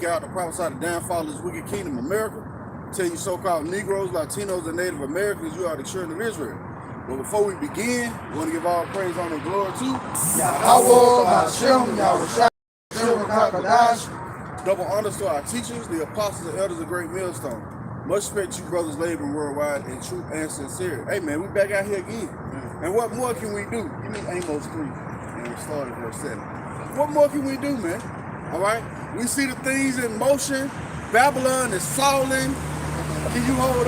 week out to prophesy the downfall of this wicked kingdom, America. Tell you so-called Negroes, Latinos, and Native Americans, you are the children of Israel. But before we begin, we want to give all praise, honor, and glory to Yahawah, bahasham, Yahawashi, qadash. Double honors to our teachers, the apostles and elders of Great Millstone. Much respect to you brothers laboring worldwide in truth and sincerity. Hey man, we back out here again. And what more can we do? Give me Amos 3 and we started verse 7. What more can we do, man? All right? We see the things in motion. Babylon is falling. Can you hold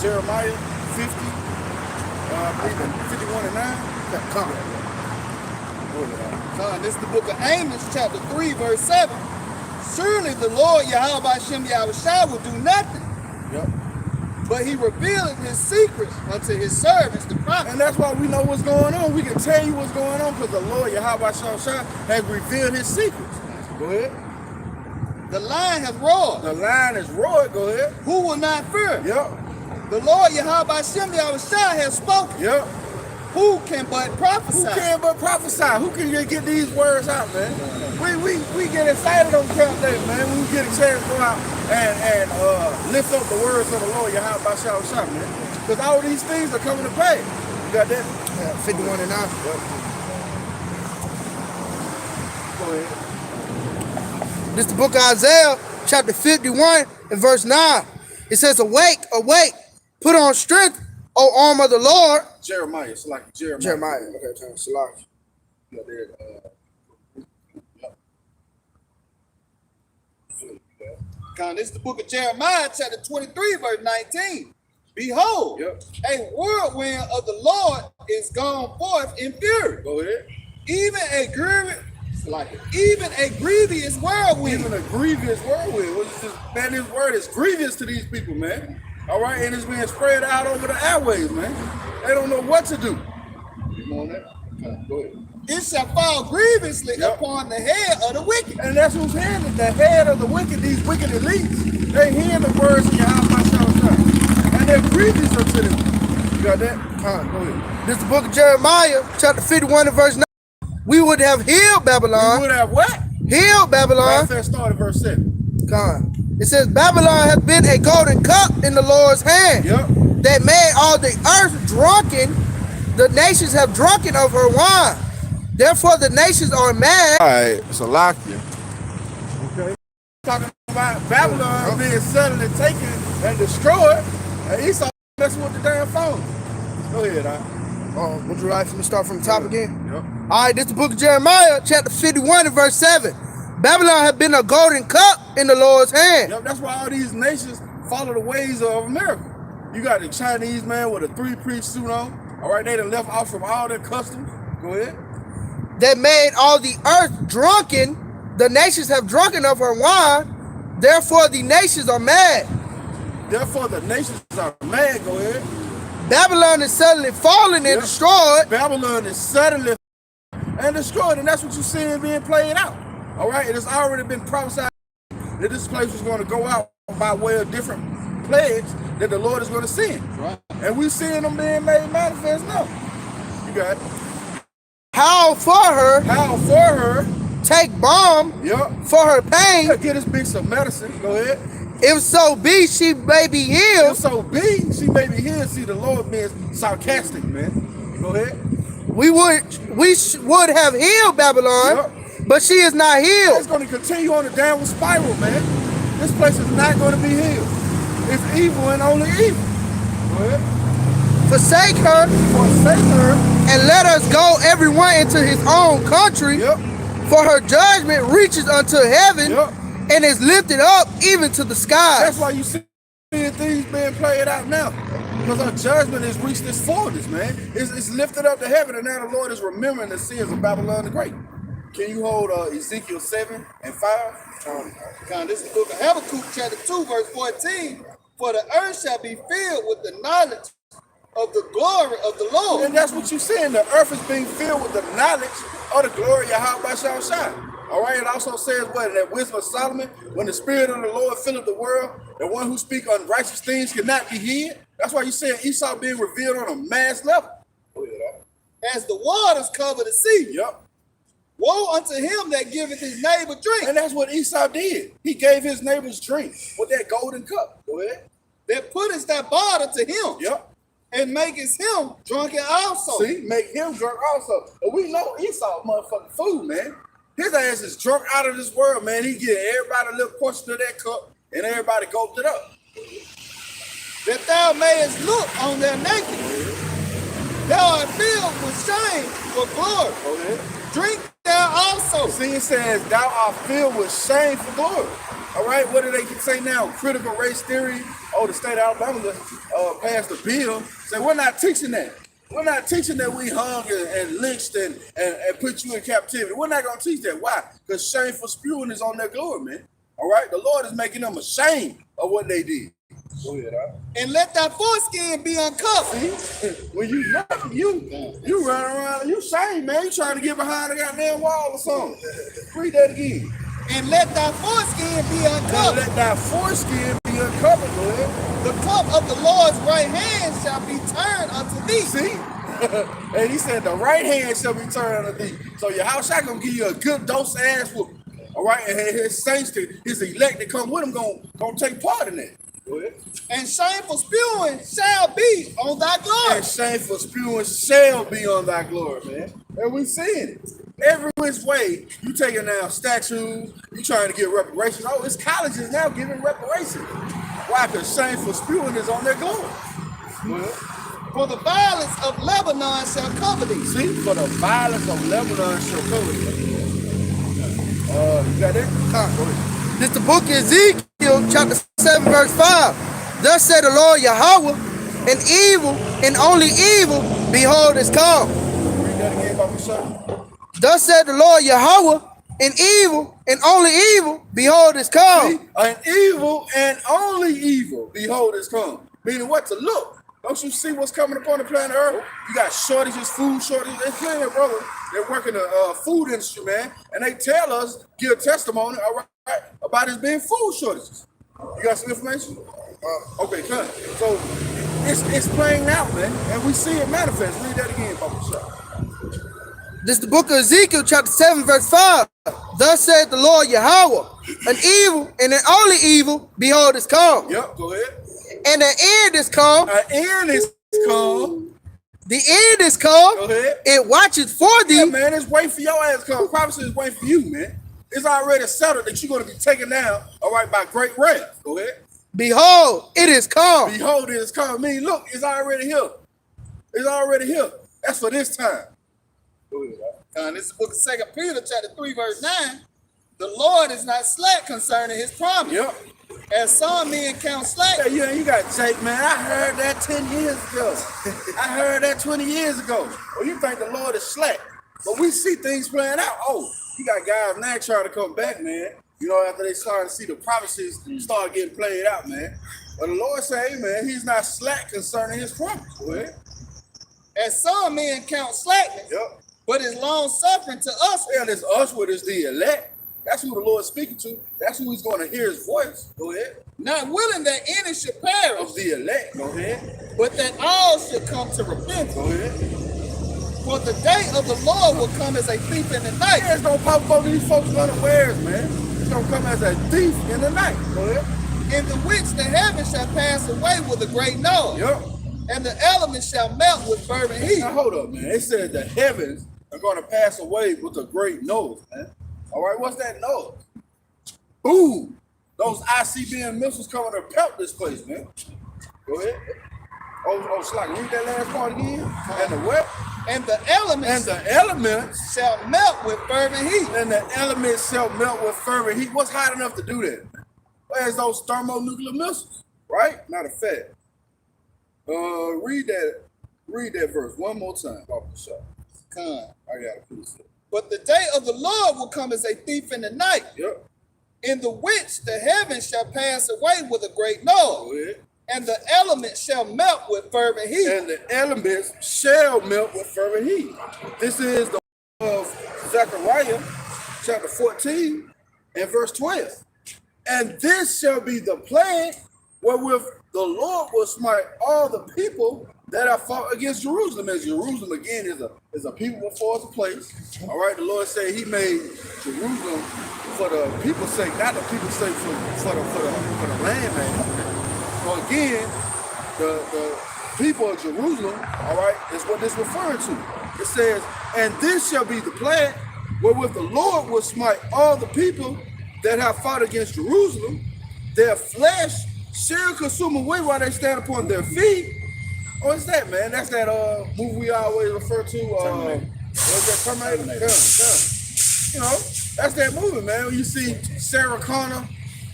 Jeremiah 50, 51 and 9? Come on. This is the book of Amos, chapter 3, verse 7. Surely the Lord Yahawashi will do nothing. Yep. But he revealed his secrets unto his servants, the prophets. And that's why we know what's going on. We can tell you what's going on because the Lord Yahawashi has revealed his secrets. Go ahead. The lion has roared. The lion is roared. Go ahead. Who will not fear? Yep. The Lord Yahawashi has spoken. Yep. Who can but prophesy? Who can but prophesy? Who can get these words out, man? We get excited on camp day, man. We get a chance to go out and lift up the words of the Lord Yahawashi, man. Because all these things are coming to pass. You got that? 51 and 9. Yep. Go ahead. This is the book of Isaiah, chapter 51 and verse 9. It says, awake, awake, put on strength, O arm of the Lord. Jeremiah, it's like Jeremiah. Jeremiah, okay, Salaki. You got there, This is the book of Jeremiah, chapter 23, verse 19. Behold, a whirlwind of the Lord is gone forth in fury. Go ahead. Even a grievous whirlwind. Even a grievous whirlwind. Man, this word is grievous to these people, man. All right, and it's being spread out over the airwaves, man. They don't know what to do. You on that? Go ahead. It shall fall grievously upon the head of the wicked. And that's who's hearing it. The head of the wicked, these wicked elites. They hear the words of Yahawashi, and they're grievous unto them. You got that? Go ahead. This is the book of Jeremiah, chapter 51 and verse 9. We would have healed Babylon. We would have what? Healed Babylon. Let's start at verse 7. It says, Babylon has been a golden cup in the Lord's hand. Yep. That made all the earth drunken. The nations have drunken of her wine. Therefore the nations are mad. All right, so lock you. Okay. Talking about Babylon being suddenly taken and destroyed, and Esau messing with the damn phone. Go ahead, Would you like for me to start from the top again? Yep. All right, this is the book of Jeremiah, chapter 51 and verse 7. Babylon had been a golden cup in the Lord's hand. Yep, that's why all these nations follow the ways of America. You got the Chinese man with a three-piece suit on. All right, they done left off from all their customs. Go ahead. That made all the earth drunken. The nations have drunken of her wine. Therefore the nations are mad. Therefore the nations are mad. Go ahead. Babylon is suddenly fallen and destroyed. Babylon is suddenly and destroyed, and that's what you're seeing being played out. All right, it has already been prophesied that this place was going to go out by way of different plagues that the Lord is going to send. Right. And we're seeing them being made manifest now. You got it. Howl for her. Howl for her. Take balm for her pain. Get this bitch some medicine. Go ahead. If so be, she may be healed. If so be, she may be healed. See, the Lord being sarcastic, man. Go ahead. We would have healed Babylon, but she is not healed. It's going to continue on a downward spiral, man. This place is not going to be healed. It's evil and only evil. Go ahead. Forsake her. Forsake her. And let us go everyone into his own country. For her judgment reaches unto heaven and is lifted up even to the sky. That's why you see things being played out now. Because our judgment has reached its fullness, man. It's lifted up to heaven, and now the Lord is remembering the sins of Babylon the Great. Can you hold Ezekiel 7 and 5? This is the book of Habakkuk, chapter 2, verse 14. For the earth shall be filled with the knowledge of the glory of the Lord. And that's what you're saying. The earth is being filled with the knowledge of the glory of Yahawashi. All right, it also says what in that wisdom of Solomon, when the spirit of the Lord filleth the world, the one who speak unrighteous things cannot be hid. That's why you're saying Esau being revealed on a mass level. As the waters cover the sea. Woe unto him that giveth his neighbor drink. And that's what Esau did. He gave his neighbors drink with that golden cup. Go ahead. That puttest that barter to him. Yep. And makest him drunken also. See, make him drunk also. But we know Esau motherfucking fool, man. His ass is drunk out of this world, man. He get everybody a little portion of that cup, and everybody gulped it up. That thou mayest look on their nakedness. Thou art filled with shame for glory. Go ahead. Drink thou also. See, it says, thou art filled with shame for glory. All right, what do they say now? Critical race theory. Oh, the state of Alabama passed a bill. Say, we're not teaching that. We're not teaching that we hung and lynched and put you in captivity. We're not going to teach that. Why? Because shameful spewing is on their glory, man. All right? The Lord is making them ashamed of what they did. Go ahead, huh? And let thy foreskin be uncovered. See? When you run around and you shame, man. You trying to get behind a goddamn wall or something. Read that again. And let thy foreskin be uncovered. And let thy foreskin be uncovered, go ahead. The cup of the Lord's right hand shall be turned unto thee. See? And he said the right hand shall be turned unto thee. So Yahawashi gonna give you a good dose of ass whooping. All right, and his saints, his elect that come with him, gonna take part in that. Go ahead. And shameful spewing shall be on thy glory. And shameful spewing shall be on thy glory, man. And we seeing it. Every which way, you taking down statues, you trying to get reparations. Oh, it's colleges now giving reparations. Why? Because shameful spewing is on their glory. Well, for the violence of Lebanon shall cover thee. See, for the violence of Lebanon shall cover thee. You got that? This the book of Ezekiel, chapter 7, verse 5. Thus said the Lord Yahawah, an evil and only evil, behold, is come. Read that again, Papa Shah. Thus said the Lord Yahawah, an evil and only evil, behold, is come. See, an evil and only evil, behold, is come. Meaning what? To look. Don't you see what's coming upon the planet Earth? You got shortages, food shortages. There's plenty of brothers that work in the food industry, man, and they tell us, give testimony, all right, about it being food shortages. You got some information? Okay, good. So it's playing out, man, and we see it manifest. Read that again, Papa Shah. This is the book of Ezekiel, chapter 7, verse 5. Thus said the Lord Yahawah, an evil and an only evil, behold, is come. Yep, go ahead. And the end is come. An end is come. The end is come. Go ahead. It watches for thee. Yeah, man, it's waiting for your ass to come. Prophecy is waiting for you, man. It's already settled that you're going to be taken down, all right, by great wrath. Go ahead. Behold, it is come. Behold, it is come. I mean, look, it's already here. It's already here. That's for this time. Go ahead. This is the book of 2 Peter, chapter 3, verse 9. The Lord is not slack concerning his promise. Yep. As some men count slack. Yeah, you got Jake, man. I heard that 10 years ago. I heard that 20 years ago. Well, you think the Lord is slack. But we see things playing out. Oh, you got guys now trying to come back, man. You know, after they started to see the prophecies start getting played out, man. But the Lord say, hey, man, he's not slack concerning his promise. Go ahead. As some men count slackness, Yep. but is long suffering to us. Yeah, it's us with is the elect. That's who the Lord's speaking to. That's who he's going to hear his voice. Go ahead. Not willing that any should perish, Of the elect. Go ahead. but that all should come to repentance. Go ahead. For the day of the Lord will come as a thief in the night. Yeah, it's going to pop up on these folks unawares, man. It's going to come as a thief in the night. Go ahead. In the which the heavens shall pass away with a great noise, Yep. and the elements shall melt with fervent heat. Now, hold up, man. It said the heavens are going to pass away with a great noise, man. All right, what's that noise? Boom. Those ICBM missiles coming to pelt this place, man. Go ahead. Oh, Slack, read that last part again. And the what? And the elements shall melt with fervent heat. And the elements shall melt with fervent heat. What's hot enough to do that? Where's those thermonuclear missiles? Right? Not a fact. Read that verse one more time. Papa Shah. Come. I got it. Please. But the day of the Lord will come as a thief in the night, Yep. in the which the heavens shall pass away with a great Go noise, ahead. and the elements shall melt with fervent heat. And the elements shall melt with fervent heat. This is the book of Zechariah, chapter 14 and verse 12. And this shall be the plague wherewith the Lord will smite all the people that have fought against Jerusalem. And Jerusalem again is a people before it's a place. All right, the Lord said He made Jerusalem for the people's sake, not the people's sake for the land, man. So again, the people of Jerusalem, all right, is what this referring to. It says, and this shall be the plague wherewith the Lord will smite all the people that have fought against Jerusalem. Their flesh shall consume away while they stand upon their feet. What's that, man? That's that movie we always refer to. What's that, Terminator? Yeah. You know, that's that movie, man. When you see Sarah Connor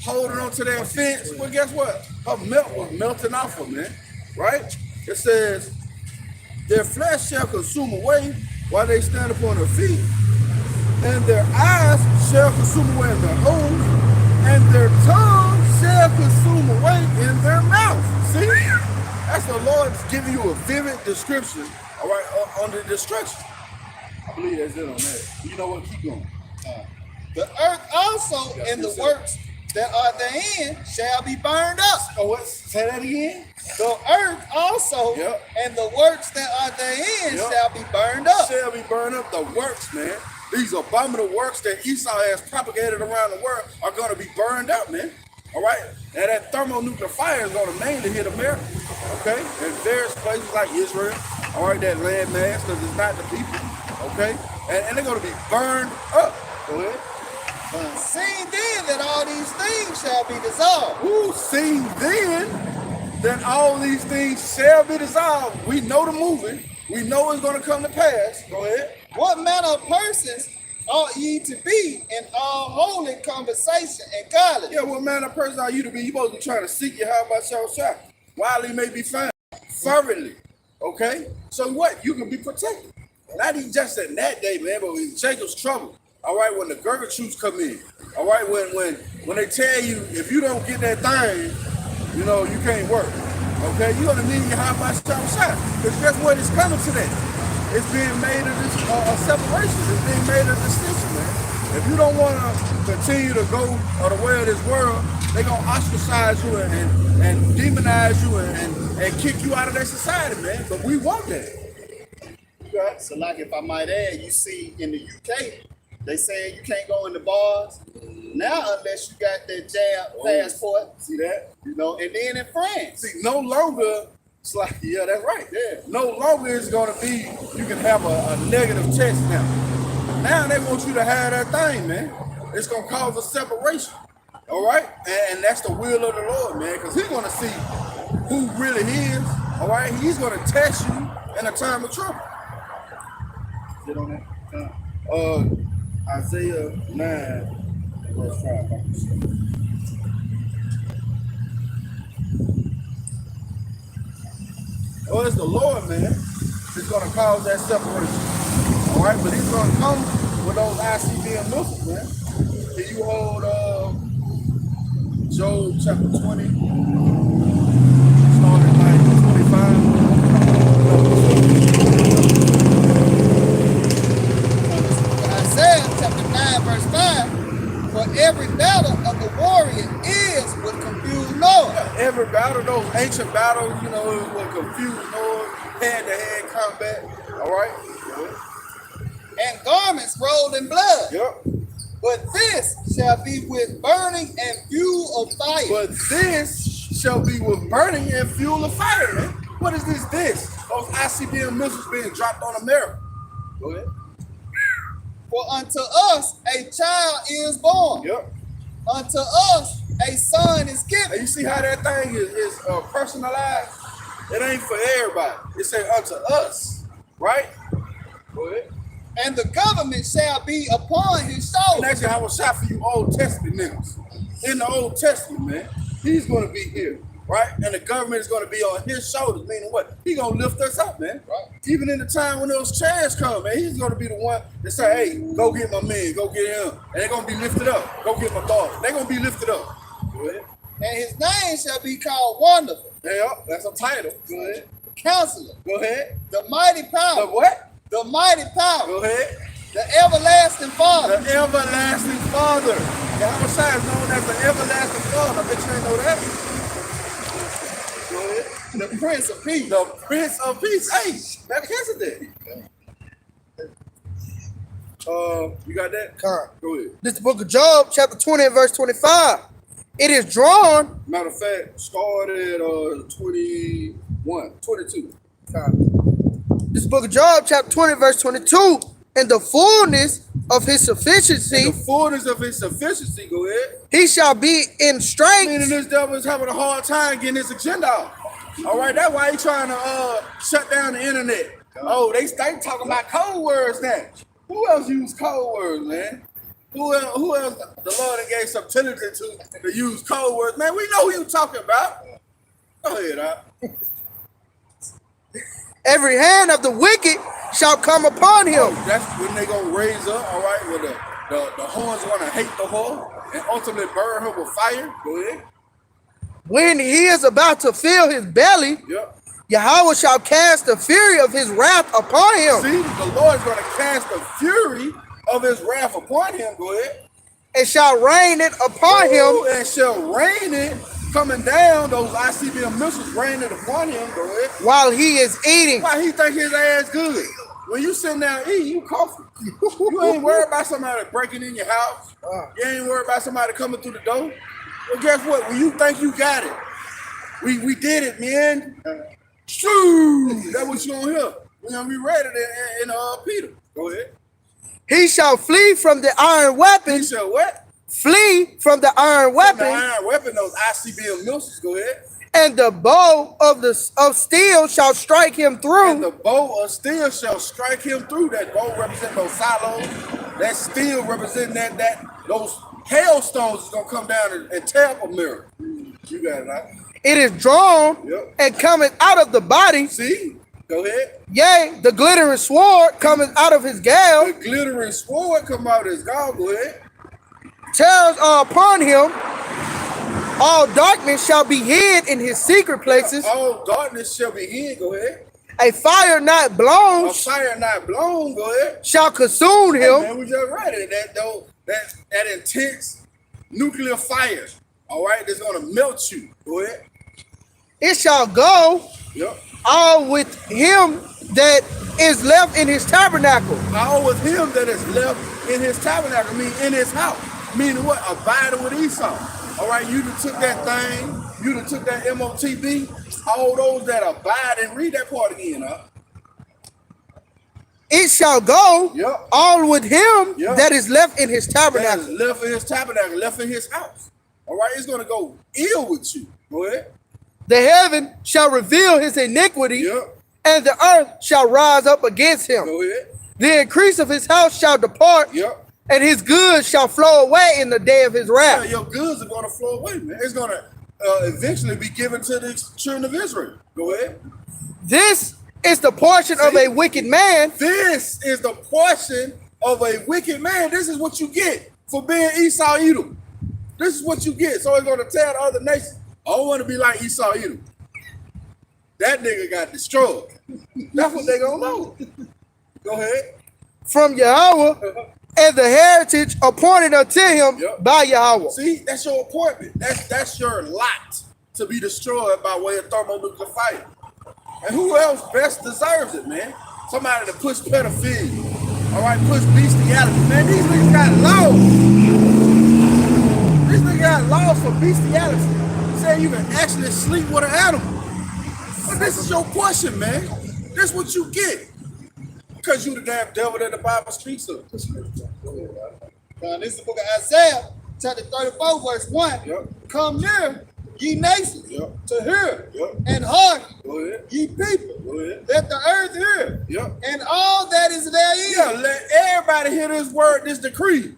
holding on to that fence, well, guess what? Her melt was melting off her, man. Right? It says, their flesh shall consume away while they stand upon their feet, and their eyes shall consume away in their holes, and their tongue shall consume away in their mouth. See? That's the Lord's giving you a vivid description, all right, on the destruction. I believe that's it on that. You know what? Keep going. The earth also and the works that are therein shall be burned up. Oh, what? Say that again? The earth also and the works that are therein shall be burned up. Shall be burned up. The works, man. These abominable works that Esau has propagated around the world are going to be burned up, man. All right? And that thermonuclear fire is going to mainly hit America. Okay? In various places like Israel. All right? That landmass, because it's not the people. Okay? And they're going to be burned up. Go ahead. Seeing then that all these things shall be dissolved. Ooh, seeing then that all these things shall be dissolved. We know the movie. We know it's going to come to pass. Go ahead. What manner of persons ought ye to be in all holy conversation and godliness? Yeah, what manner of person are you to be? You supposed to be trying to seek Yahawah while He may be found fervently. Okay? So what? You can be protected. Not even just in that day, man, but in Jacob's trouble. All right, when the Gurgha troops come in. All right, when they tell you if you don't get that thing, you know, you can't work. Okay, you're gonna need Yahawah because guess what? It's coming to that. It's being made a separation. It's being made a distinction, man. If you don't want to continue to go the way of this world, they're gonna ostracize you and demonize you and kick you out of their society, man. But we want that. Okay. So, like, if I might add, you see in the UK. They say you can't go in the bars now unless you got that jab passport. See that? You know, and then in France. See, no longer, it's like, yeah, that's right. Yeah. No longer is it going to be, you can have a negative test now. Now they want you to have that thing, man. It's going to cause a separation. All right? And that's the will of the Lord, man, because He's going to see who really He is. All right? He's going to test you in a time of trouble. Get on that? Isaiah 9, verse 5. Oh, it's the Lord, man. It's going to cause that separation. All right, but He's going to come with those ICBM missiles, man. Can you hold Job chapter 20, starting like 25? Chapter 9, verse 5, for every battle of the warrior is with confused noise. Yeah, every battle, those ancient battles, you know, is with confused noise, hand-to-hand combat, all right? And garments rolled in blood. Yep. But this shall be with burning and fuel of fire. But this shall be with burning and fuel of fire, man. What is this? Those ICBM missiles being dropped on America. Go ahead. For unto us a child is born. Yep. Unto us a son is given. And you see how that thing is personalized? It ain't for everybody. It says unto us, right? Go ahead. And the government shall be upon his shoulders. And actually, I will shout for you Old Testament niggas. In the Old Testament, man, He's going to be here, right? And the government is going to be on His shoulders, meaning what? He's going to lift us up, man. Right. Even in the time when those chairs come, man, He's going to be the one that say, hey, go get my man, go get him. And they're going to be lifted up. Go get my daughter. They're going to be lifted up. Go ahead. And His name shall be called Wonderful. Yeah, that's a title. Go ahead. Counselor. Go ahead. The Mighty Power. The what? The Mighty Power. Go ahead. The Everlasting Father. The Everlasting Father. Yahawashi is known as the Everlasting Father. I bet you ain't know that. Go ahead. The Prince of Peace. The Prince of Peace. Hey, Melchizedek. You got that? Con. Go ahead. This is the book of Job, chapter 20 and verse 25. It is drawn. Matter of fact, start at 21, 22. This book of Job, chapter 20, verse 22. In the fullness of his sufficiency, In the fullness of his sufficiency, go ahead. he shall be in strength. Meaning this devil is having a hard time getting his agenda out. All right, that's why he's trying to shut down the internet. Oh, they talking about code words now. Who else use code words, man? Who else the Lord gave subtlety to use code words? Man, we know who you talking about. Go ahead, Every hand of the wicked shall come upon him. That's when they gonna raise up, all right, where the horns gonna hate the whore and ultimately burn her with fire. Go ahead. When he is about to fill his belly, Yep. Yahawah shall cast the fury of his wrath upon him. See, the Lord is gonna cast the fury of his wrath upon him. Go ahead. And shall rain it upon him. And shall rain it coming down, those ICBM missiles raining upon him. Go ahead. While he is eating. Why he think his ass good? When you sitting down eating, you comfortable. You ain't worried about somebody breaking in your house. You ain't worried about somebody coming through the door. Well, guess what? When you think you got it, we did it, man. Shoo! That's what you gonna hear. We're gonna be ready in Peter. Go ahead. He shall flee from the iron weapon. He shall what? Flee from the iron weapon. The iron weapon, those ICBM missiles. Go ahead. And the bow of steel shall strike him through. And the bow of steel shall strike him through. That bow represent those silos. That steel representing that those hailstones is gonna come down and tear up a mirror. You got it, right? It is drawn and cometh out of the body. See? Go ahead. Yea, the glittering sword cometh out of his gall. The glittering sword come out of his gall. Go ahead. Terrors are upon him. All darkness shall be hid in his secret places. All darkness shall be hid. Go ahead. A fire not blown. A fire not blown. Go ahead. Shall consume him. Hey, man, we just read it. That intense nuclear fire. All right, that's gonna melt you. Go ahead. It shall go. Yep. All with him that is left in his tabernacle. All with him that is left in his tabernacle, mean in his house. Meaning what? Abiding with Esau. All right, you done took that thing, you done took that MOTB, all those that abide, and read that part again, huh? It shall go all with him that is left in his tabernacle. That is left in his tabernacle, left in his house. All right, it's gonna go ill with you. Go ahead. The heaven shall reveal his iniquity, and the earth shall rise up against him. Go ahead. The increase of his house shall depart, and his goods shall flow away in the day of his wrath. Yeah, your goods are going to flow away, man. It's going to eventually be given to the children of Israel. Go ahead. This is the portion of a wicked man. This is the portion of a wicked man. This is what you get for being Esau Edom. This is what you get. So it's going to tell the other nations, I don't want to be like Esau Edom. That nigga got destroyed. That's what they going to know. Go ahead. From Yahawah, and the heritage appointed unto him by Yahawah. See, that's your appointment. That's your lot to be destroyed by way of thermonuclear fire. And who else best deserves it, man? Somebody to push pedophilia. All right, push bestiality. Man, these niggas got laws. These niggas got laws for bestiality. Saying you can actually sleep with an animal. But this is your portion, man. This is what you get. Because you the damn devil that the Bible speaks of. This is the book of Isaiah, chapter 34, verse 1. Come near, ye nations, to hear, and hearken, ye people, let the earth hear, and all that is therein. Let everybody hear this word, this decree.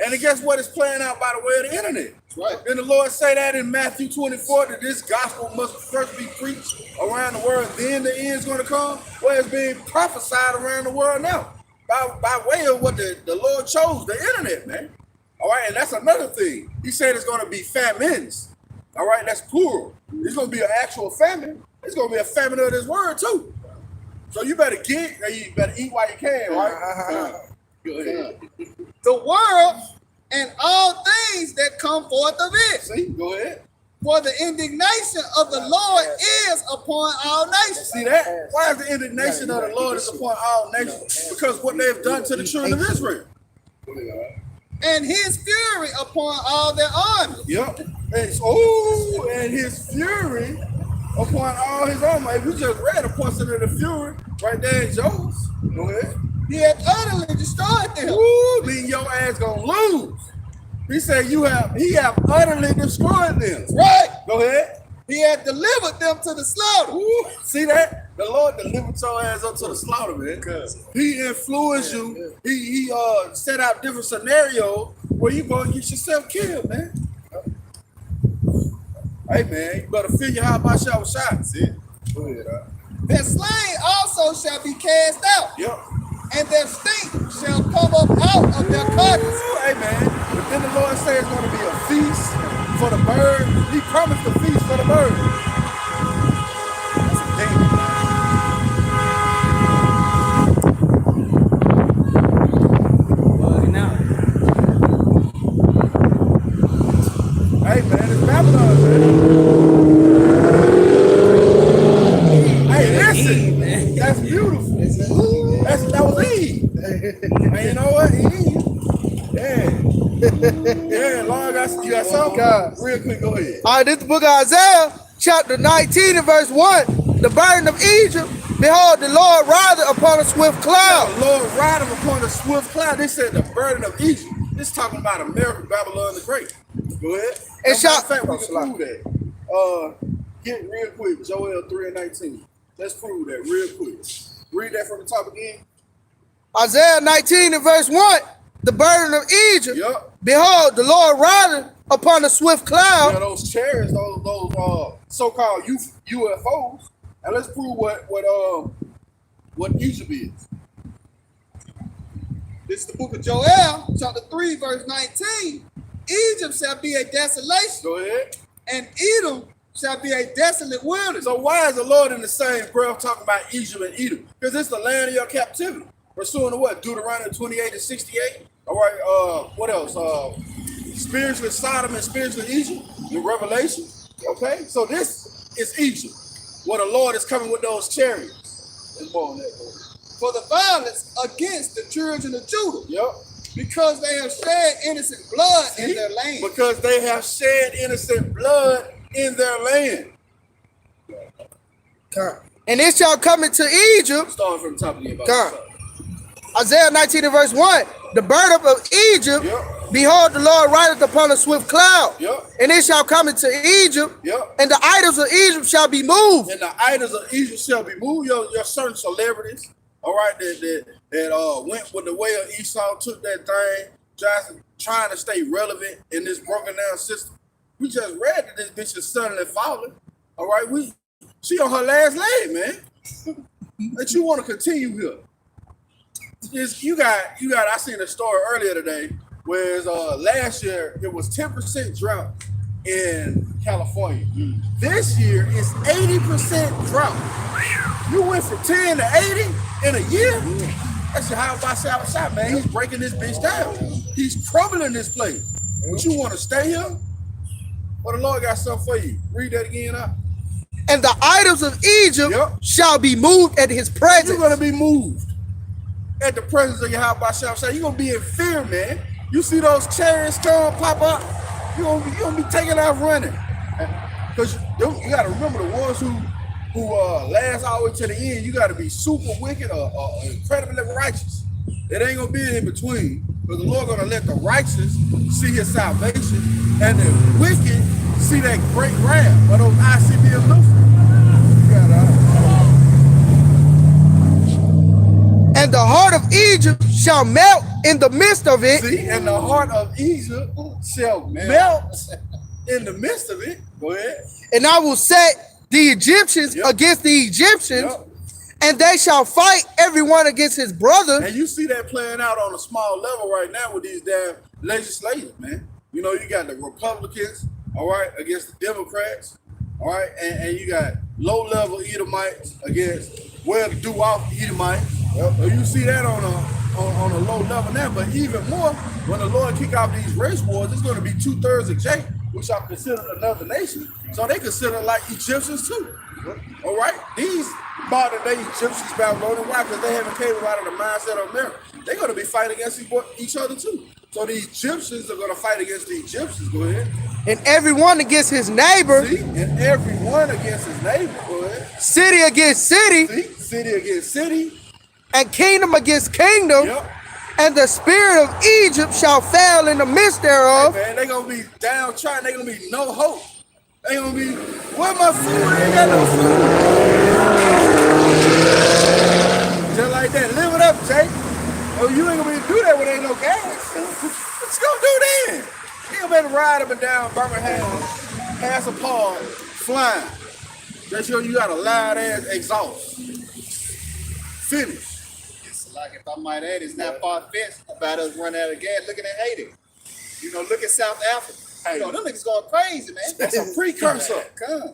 And guess what? It's playing out by the way of the internet. Right. Then the Lord say that in Matthew 24, that this gospel must first be preached around the world, then the end's going to come. Well, it's being prophesied around the world now by way of what the Lord chose, the internet, man. All right, and that's another thing. He said it's going to be famines. All right, that's plural. It's going to be an actual famine. It's going to be a famine of this word, too. So you better you better eat while you can, right? Go ahead. The world and all things that come forth of it. See, go ahead. For the indignation of the Lord is upon all nations. See that? Why is the indignation of the Lord is upon all nations? Because what they've done to the children of Israel. And his fury upon all their armies. Yep. And his fury upon all his army. We just read a portion of the fury right there in Job. Go ahead. He had utterly destroyed them. Woo, mean your ass gonna lose. He said he have utterly destroyed them. Right. Go ahead. He had delivered them to the slaughter. Woo. See that? The Lord delivered your ass up to the slaughter, man. He influenced you. He set out different scenarios where you gonna get yourself killed, man. Hey man, you better feel your Yahawashi. See it? Go ahead, Their slain also shall be cast out. Yep. And their stink shall come up out of their carcass. Hey man, but then the Lord says it's going to be a feast for the bird. He promised a feast for the bird. That's a thing. Hey man, it's Babylon, man. Hey, listen, that's beautiful. That was Eve. And you know what? Eve. Yeah, Lord, you got something? God. Real quick, go ahead. All right, this is the book of Isaiah, chapter 19 and verse 1. The burden of Egypt, behold, the Lord rideth upon a swift cloud. Yeah, the Lord rideth upon a swift cloud. They said the burden of Egypt. This talking about America, Babylon the Great. Go ahead. And shall, fact, we can prove that. Get real quick, Joel 3 and 19. Let's prove that real quick. Read that from the top again. Isaiah 19 and verse 1. The burden of Egypt. Yep. Behold, the Lord rideth upon a swift cloud. Yeah, those chariots, those so-called UFOs. And let's prove what Egypt is. This is the book of Joel, chapter 3, verse 19. Egypt shall be a desolation. Go ahead. And Edom shall be a desolate wilderness. So why is the Lord in the same breath talking about Egypt and Edom? Because it's the land of your captivity. Pursuing to what? Deuteronomy 28 and 68. All right, what else? Spiritually Sodom and spiritually Egypt in Revelation. Okay, so this is Egypt, where the Lord is coming with those chariots. Let's go on that. For the violence against the children of Judah. Yep. Because they have shed innocent blood in their land. Because they have shed innocent blood in their land. And it shall come into Egypt. Starting from the top of the Isaiah 19 and verse 1. The burden of Egypt, yep. Behold, the Lord rideth upon a swift cloud. Yep. And it shall come into Egypt. Yep. And the idols of Egypt shall be moved. And the idols of Egypt shall be moved. Your certain celebrities, all right, that went with the way of Esau, took that thing, trying to stay relevant in this broken down system. We just read that this bitch is suddenly falling. All right, she on her last leg, man. That you want to continue here. You got. I seen a story earlier today where last year it was 10% drought in California. This year it's 80% drought. You went from 10 to 80 in a year. That's Yahawashi, man. He's breaking this bitch down. He's crumbling this place. But you want to stay here? Well, the Lord got something for you. Read that again out. And the idols of Egypt shall be moved at his presence. You're going to be moved at the presence of Yahawashi. You're going to be in fear, man. You see those chariots come pop up, you're going to be taking off running. Because you got to remember the ones who last all the way to the end, you got to be super wicked or incredibly righteous. It ain't going to be in between. Because the Lord going to let the righteous see his salvation and the wicked see that great wrath of those ICB of Lucifer. And the heart of Egypt shall melt in the midst of it. See, and the heart of Egypt shall melt in the midst of it. Go ahead. And I will set the Egyptians against the Egyptians, and they shall fight everyone against his brother. And you see that playing out on a small level right now with these damn legislators, man. You know, you got the Republicans, all right, against the Democrats, all right, and you got low-level Edomites against well-to-do-off Edomites. So you see that on a low level now, but even more, when the Lord kick off these race wars, it's going to be 2/3 of Jacob. which are considered another nation. So they consider like Egyptians too. All right? These modern day Egyptians, Babylonian, why? Because they haven't came out of the mindset of America. They're going to be fighting against each other too. So the Egyptians are going to fight against the Egyptians. Go ahead. And everyone against his neighbor. See? And everyone against his neighbor. Go ahead. City against city. See? City against city. And kingdom against kingdom. Yep. And the spirit of Egypt shall fail in the midst thereof. Hey man, they're going to be downtrodden. They're going to be no hope. They're going to be, where my food? I ain't got no food. Just like that. Live it up, Jake. Oh, you ain't going to be able to do that when there ain't no gas. Let's go do then. You ain't going to ride up and down Birmingham, pass a pod, flying. That's sure you got a loud ass exhaust. Finish. Like, if I might add, it's not far-fetched about us running out of gas looking at Haiti. You know, look at South Africa. Hey. You know, them niggas going crazy, man. That's a precursor. Come.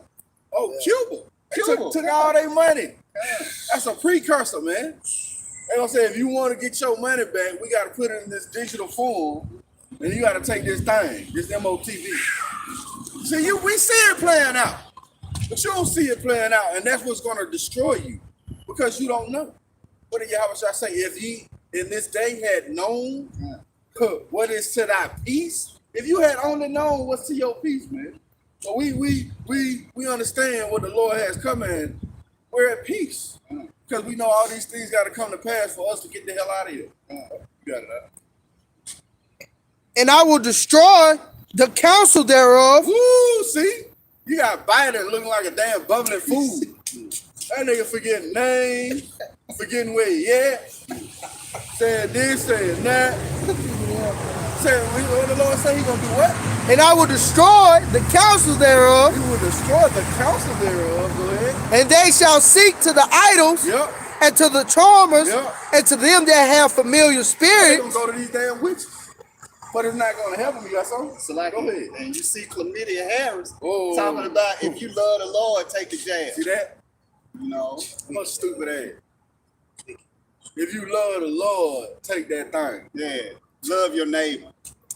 Oh, Yeah. Cuba. They Cuba. took all their money. Come. That's a precursor, man. They gonna say, if you want to get your money back, we got to put it in this digital form, and you got to take this thing, this MOTV. See, we see it playing out, but you don't see it playing out, and that's what's gonna destroy you, because you don't know. What did Yahawashi say? If ye in this day had known what is to thy peace, if you had only known what's to your peace, man. So we understand what the Lord has come in. We're at peace because we know all these things got to come to pass for us to get the hell out of here. You got it out. And I will destroy the counsel thereof. Woo, see? You got Biden looking like a damn bubbling fool. That nigga forgetting names, forgetting where he at, saying this, saying that. Saying, what the Lord say he gonna do what? And I will destroy the counsel thereof. He will destroy the counsel thereof. Go ahead. And they shall seek to the idols, Yep. and to the charmers, Yep. and to them that have familiar They spirits. gonna go to these damn witches. But it's not gonna help them. You got something? So like, Go ahead. and you see Chlamydia Harris Oh. talking about if you love the Lord, take the jab. See that? You know, What stupid ass. If you love the Lord, take that thing. yeah, love your neighbor.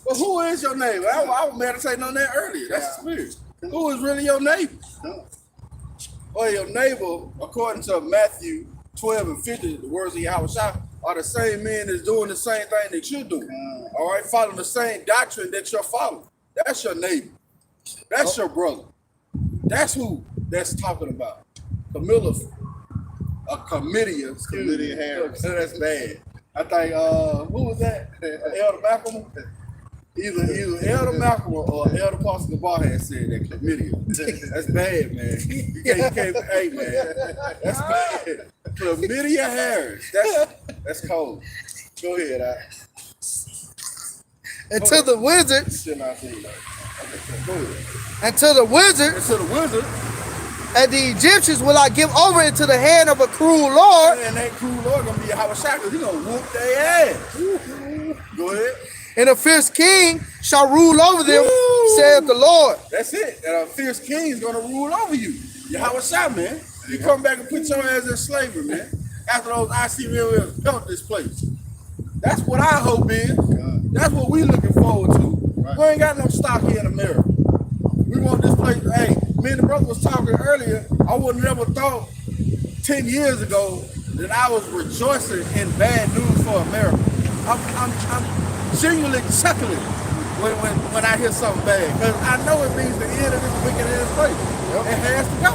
Well, who is your neighbor? I was meditating on that earlier. That's the spirit. Who is really your neighbor? Well, your neighbor, according to Matthew 12 and 50, the words of Yahawashi, are the same men that's doing the same thing that you're doing. All right, following the same doctrine that you're following. That's your neighbor. That's your brother. That's who that's talking about. Camilla, Chlamydia Harris. That's bad. I think, who was that? Elder Malcolm? Either Elder Malcolm or Elder Pastor Gabar had said that chlamydia. That's bad, man. You can't, hey, man. That's bad. Chlamydia Harris. That's cold. Go ahead, And to the wizards, Shit, I think. Okay, go ahead. and to the wizards, And to the wizard, and the Egyptians will I give over into the hand of a cruel Lord. and that cruel Lord gonna be a Yahawashi because he gonna whoop their ass. Go ahead. And a fierce king shall rule over them, Woo! saith the Lord. That's it. And a fierce king is gonna rule over you. Yahawashi, man. You come back and put your ass in slavery, man. After those ICMLs built this place. That's what our hope is. That's what we looking forward to. Right. We ain't got no stock here in America. We want this place. Hey, me and the brother was talking earlier. I would have never thought 10 years ago that I was rejoicing in bad news for America. I'm genuinely chuckling when I hear something bad, because I know it means the end of this wicked ass place. It has to go.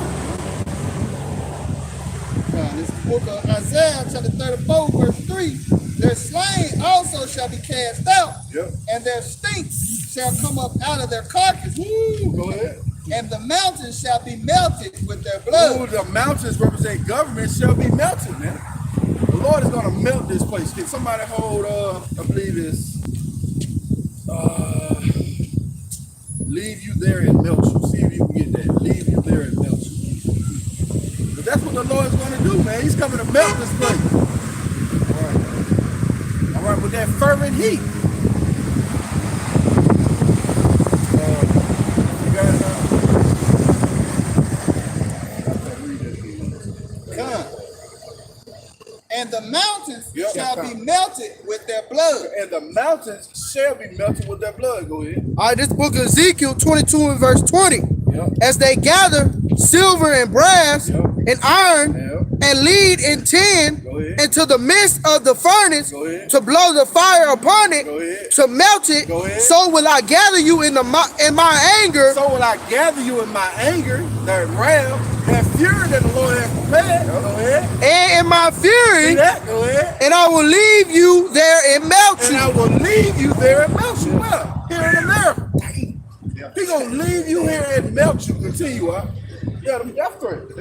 This is the book of Isaiah, chapter 34, verse 3. Their slain also shall be cast out, Yep. and their stinks shall come up out of their carcass. Go ahead. And the mountains shall be melted with their blood. Oh, the mountains represent government shall be melted, man. The Lord is gonna melt this place. Can somebody hold I believe it's leave you there and melt you. See if you can get that. Leave you there and melt you. But that's what the Lord is gonna do, man. He's coming to melt this place. All right, with that fervent heat. You got it now? And the mountains Yep. shall be melted with their blood. And the mountains shall be melted with their blood. Go ahead. All right, this book of Ezekiel 22 and verse 20. Yep. As they gather silver and brass Yep. and iron Yep. and lead in tin Go ahead. into the midst of the furnace Go ahead. to blow the fire upon it, Go ahead. to melt it, Go ahead. so will I gather you in my anger, So will I gather you in my anger, that wrath, that fury that the Lord has prepared. Go ahead. and in my See fury, that? Go ahead. and I will leave you there and melt And you. I will leave you there and melt you. Well, here in America. He gonna leave you here and melt you. Continue, huh? Yeah, them death threats.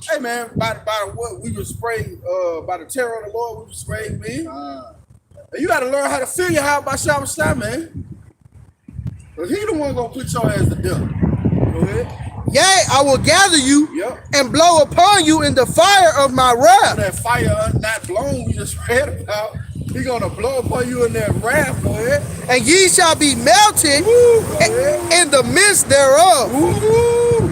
Hey man, by what we were sprayed, by the terror of the Lord, we were sprayed, man. And you gotta learn how to feel your how by Yahawashi, man. Cause he the one gonna put your ass to death. Go ahead. Yea, I will gather you Yep. and blow upon you in the fire of my wrath. That fire not blown, we just read about. He gonna blow upon you in that wrath. Go ahead. And ye shall be melted Woo, go ahead. in the midst thereof. Woo.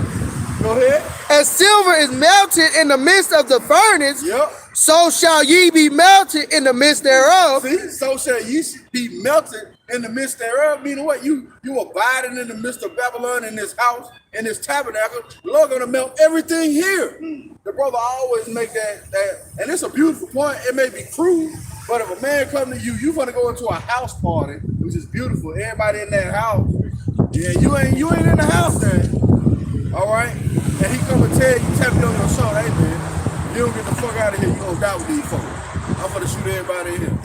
Go ahead. As silver is melted in the midst of the furnace, Yep. so shall ye be melted in the midst thereof. See, so shall ye be melted in the midst thereof. Meaning what? You abiding in the midst of Babylon in this house, in this tabernacle. The Lord gonna melt everything here. The brother always make that, and it's a beautiful point. It may be crude, but if a man come to you, you gonna go into a house party, which is beautiful. Everybody in that house. Yeah, you ain't in the house then. All right, and he come and tell you on your shoulder, hey man, you don't get the fuck out of here, you gonna die with these folks. I'm gonna shoot everybody in here.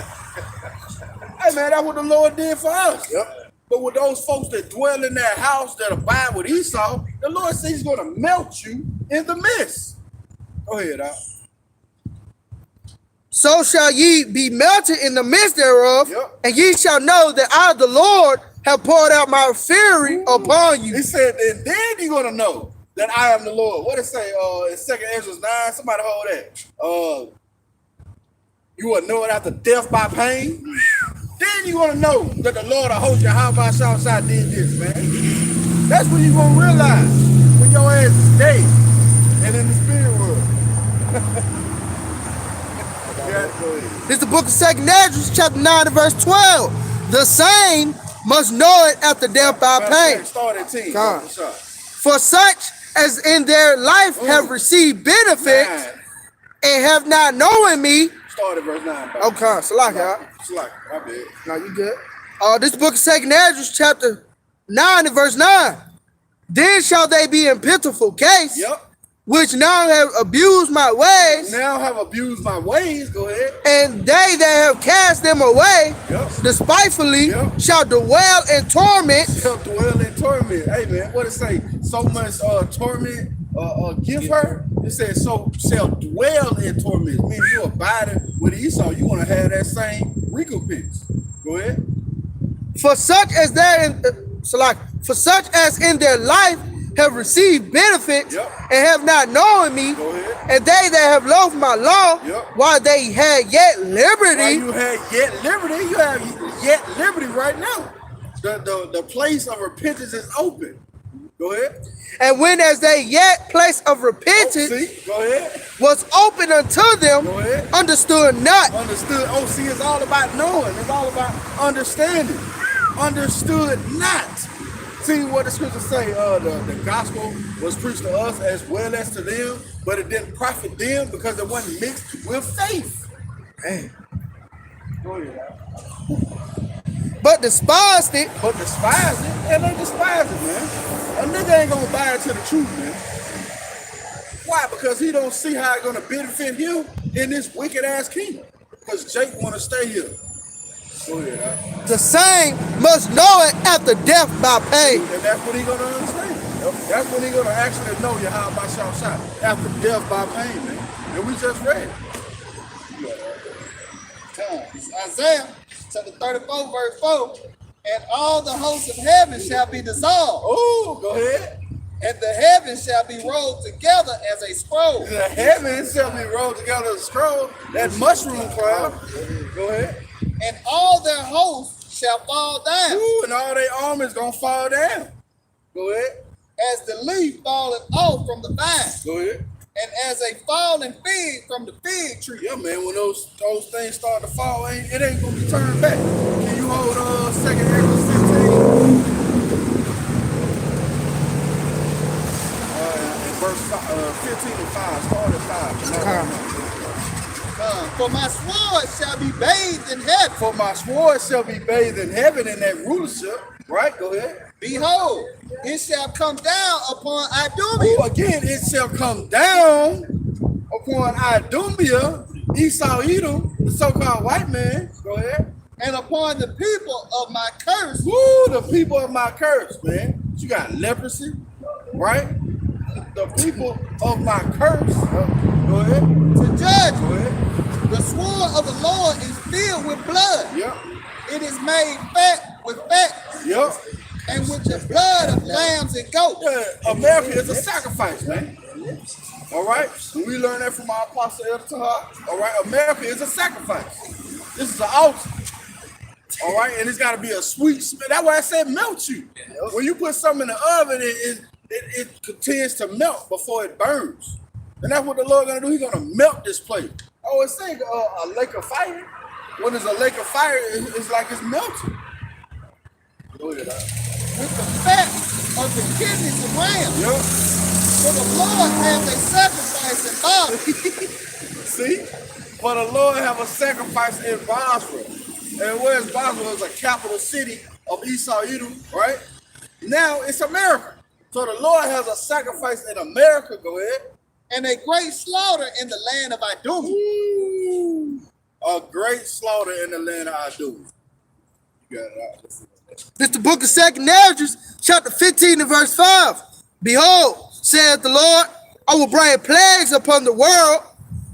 Hey man, that's what the Lord did for us. Yep. But with those folks that dwell in that house that abide with Esau, the Lord says he's gonna melt you in the midst. Go ahead, Al. So shall ye be melted in the midst thereof, Yep. and ye shall know that I, the Lord, have poured out my fury upon you. He said, and then you're gonna know that I am the Lord. What it say in 2 Ezra 9? Somebody hold that. You will know it after death by pain. Then you're gonna know that the Lord of hosts, Yahawashi, did this, man. That's when you're gonna realize when your ass is dead and in the spirit world. This is the book of 2 Ezra, chapter 9 and verse 12. The same must know it after death by pain. Start at 10. God. For such as in their life have received benefits and have not known me. Start at verse 9. Okay, Salak, Salak, my bad. no, you good. This book of 2 Ezra, chapter 9 and verse 9. Then shall they be in pitiful case, Yep. which now have abused my ways, Now have abused my ways. Go ahead. and they that have cast them away Yep. despitefully Yep. shall dwell in torment. Shall dwell in torment. Hey man, what it say? So much torment give her. It says so shall dwell in torment. Meaning you abiding with Esau, you want to have that same recompense. Go ahead. For such as for such as in their life have received benefits Yep. and have not known me, Go ahead. and they that have loathed my law, Yep. while they had yet liberty, While you had yet liberty, you have yet liberty right now. The place of repentance is open. Go ahead. and when as they yet place of repentance See, go ahead. was open unto them, Go ahead. understood not. Understood. Oh, see, it's all about knowing. It's all about understanding. Understood not. See what the scriptures say. The gospel was preached to us as well as to them, but it didn't profit them because it wasn't mixed with faith. Man. Go ahead. But despised it, But despise it, and they despise it, man. A nigga ain't gonna buy into the truth, man. Why? Because he don't see how it's gonna benefit him in this wicked ass kingdom. Because Jake wanna stay here. Go ahead, Al. the same must know it after death by pain. And that's what he gonna understand. Yep. That's when he gonna actually know Yahawashi after death by pain, man. And we just read it. Isaiah chapter 34, verse 4. And all the hosts of heaven shall be dissolved, Oh, go ahead. and the heavens shall be rolled together as a scroll. The heavens shall be rolled together as a scroll. That mushroom cloud. Go ahead. And all their hosts shall fall down, Ooh, and all their armors gonna fall down. Go ahead. as the leaf falling off from the vine, Go ahead. and as a falling fig from the fig tree. Yeah, man, when those things start to fall, it ain't gonna be turned back. Can you hold For my sword shall be bathed in heaven. For my sword shall be bathed in heaven in that rulership. Right? Go ahead. Behold, it shall come down upon Idumea. Oh, again, it shall come down upon Idumea, Esau, Edom, the so-called white man. Go ahead. And upon the people of my curse. Woo, the people of my curse, man. You got leprosy, right? The people of my curse. Go ahead. To judge. Go ahead. The sword of the Lord is filled with blood. Yep. It is made fat with fat. Yep. And with the blood of lambs and goats. Yeah, America is a sacrifice, man. All right? And we learned that from our apostle Elder Tahar. All right? America is a sacrifice. This is an altar. All right? And it's got to be a sweet smell. That's why I said melt you. When you put something in the oven, it continues to melt before it burns. And that's what the Lord going to do. He's going to melt this plate. Oh, it's saying a lake of fire. When there's a lake of fire, it's like it's melting. Go ahead, with the fat of the kidneys of rams. Yep. For the Lord hath a sacrifice in Basra. See? For the Lord have a sacrifice in Basra. And where's Basra? It's a capital city of Esau, Edom, right? Now it's America. So the Lord has a sacrifice in America. Go ahead. And a great slaughter in the land of Idumea. Ooh. A great slaughter in the land of Idumea. You got it out. This the book of 2 Ezra, chapter 15 and verse 5. Behold, saith the Lord, I will bring plagues upon the world,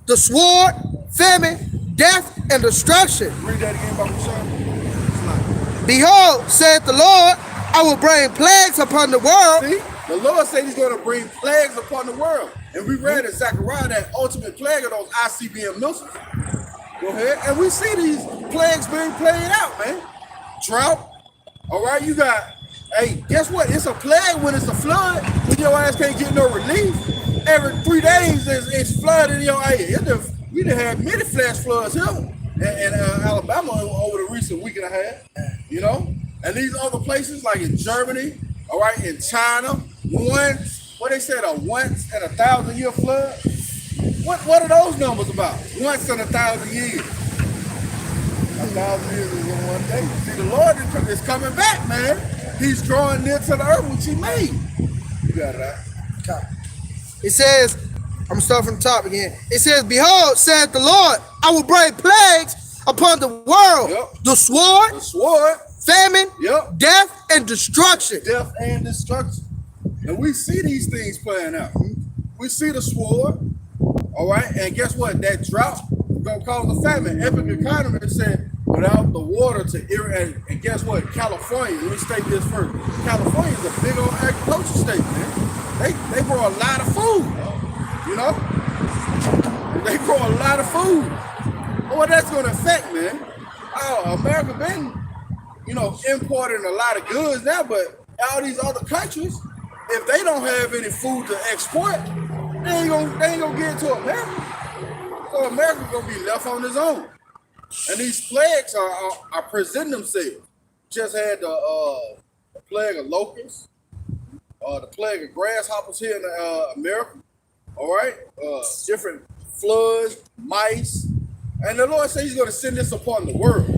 the sword, famine, death, and destruction. Read that again, Bahasham. Behold, saith the Lord, I will bring plagues upon the world. See? The Lord said he's going to bring plagues upon the world. And we read in Zechariah that ultimate plague of those ICBM missiles. Go ahead. And we see these plagues being played out, man. Drought. All right, you got, hey, guess what? It's a plague when it's a flood. When your ass can't get no relief. Every 3 days it's flooding in your area. We done had many flash floods here in Alabama over the recent week and a half, you know? And these other places like in Germany, all right, in China, what they said, a once in a 1,000-year flood? What are those numbers about? Once in 1,000 years. 1,000 years is in 1 day. See, the Lord is coming back, man. He's drawing near to the earth which he made. You got it right. It says, I'm going to start from the top again. It says, behold, saith the Lord, I will bring plagues upon the world. Yep. The sword, famine, yep, death, and destruction. Death and destruction. And we see these things playing out. We see the sword, all right? And guess what? That drought is going to cause a famine. Epic economist said, without the water to irrigate, and guess what? California, let me state this first. California is a big old agriculture state, man. They grow a lot of food, you know? They grow a lot of food. What that's going to affect, man? Oh, America been, you know, importing a lot of goods now, but all these other countries, if they don't have any food to export, they ain't gonna get it to America. So America's gonna be left on its own. And these plagues are presenting themselves. Just had the plague of locusts, the plague of grasshoppers here in America. All right, different floods, mice, and the Lord said He's going to send this upon the world.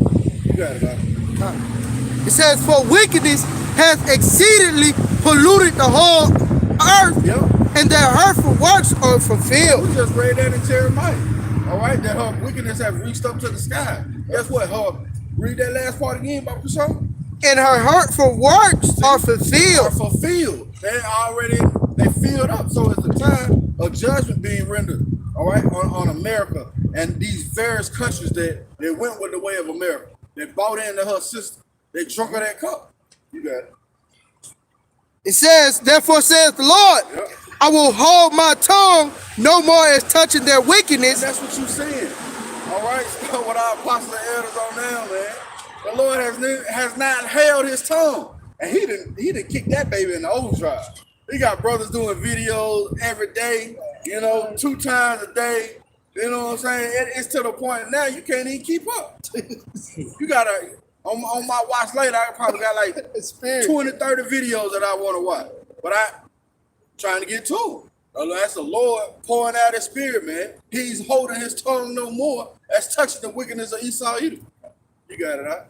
You got it, man. It says, "For wickedness hath exceedingly polluted the whole earth, yep, and their hurtful works are fulfilled." We just read that in Jeremiah. All right, that her wickedness have reached up to the sky. Guess what? Read that last part again, Baba Show. And her hurtful works are fulfilled. Are fulfilled. They filled up. So it's the time of judgment being rendered. All right, on America and these various countries that they went with the way of America. They bought into her system. They drunk of that cup. You got it. It says, "Therefore saith the Lord, yep, I will hold my tongue no more as touching their wickedness." And that's what you're saying. All right, so what our apostles and elders on now, man. The Lord has not held his tongue. And he didn't kick that baby in the overdrive. He got brothers doing videos every day, you know, 2 times a day. You know what I'm saying? It's to the point now you can't even keep up. You gotta, on my watch later, I probably got like 20, 30 videos that I want to watch. But I'm trying to get to them. That's the Lord pouring out his spirit, man. He's holding his tongue no more. That's touching the wickedness of Esau Edom. You got it, huh?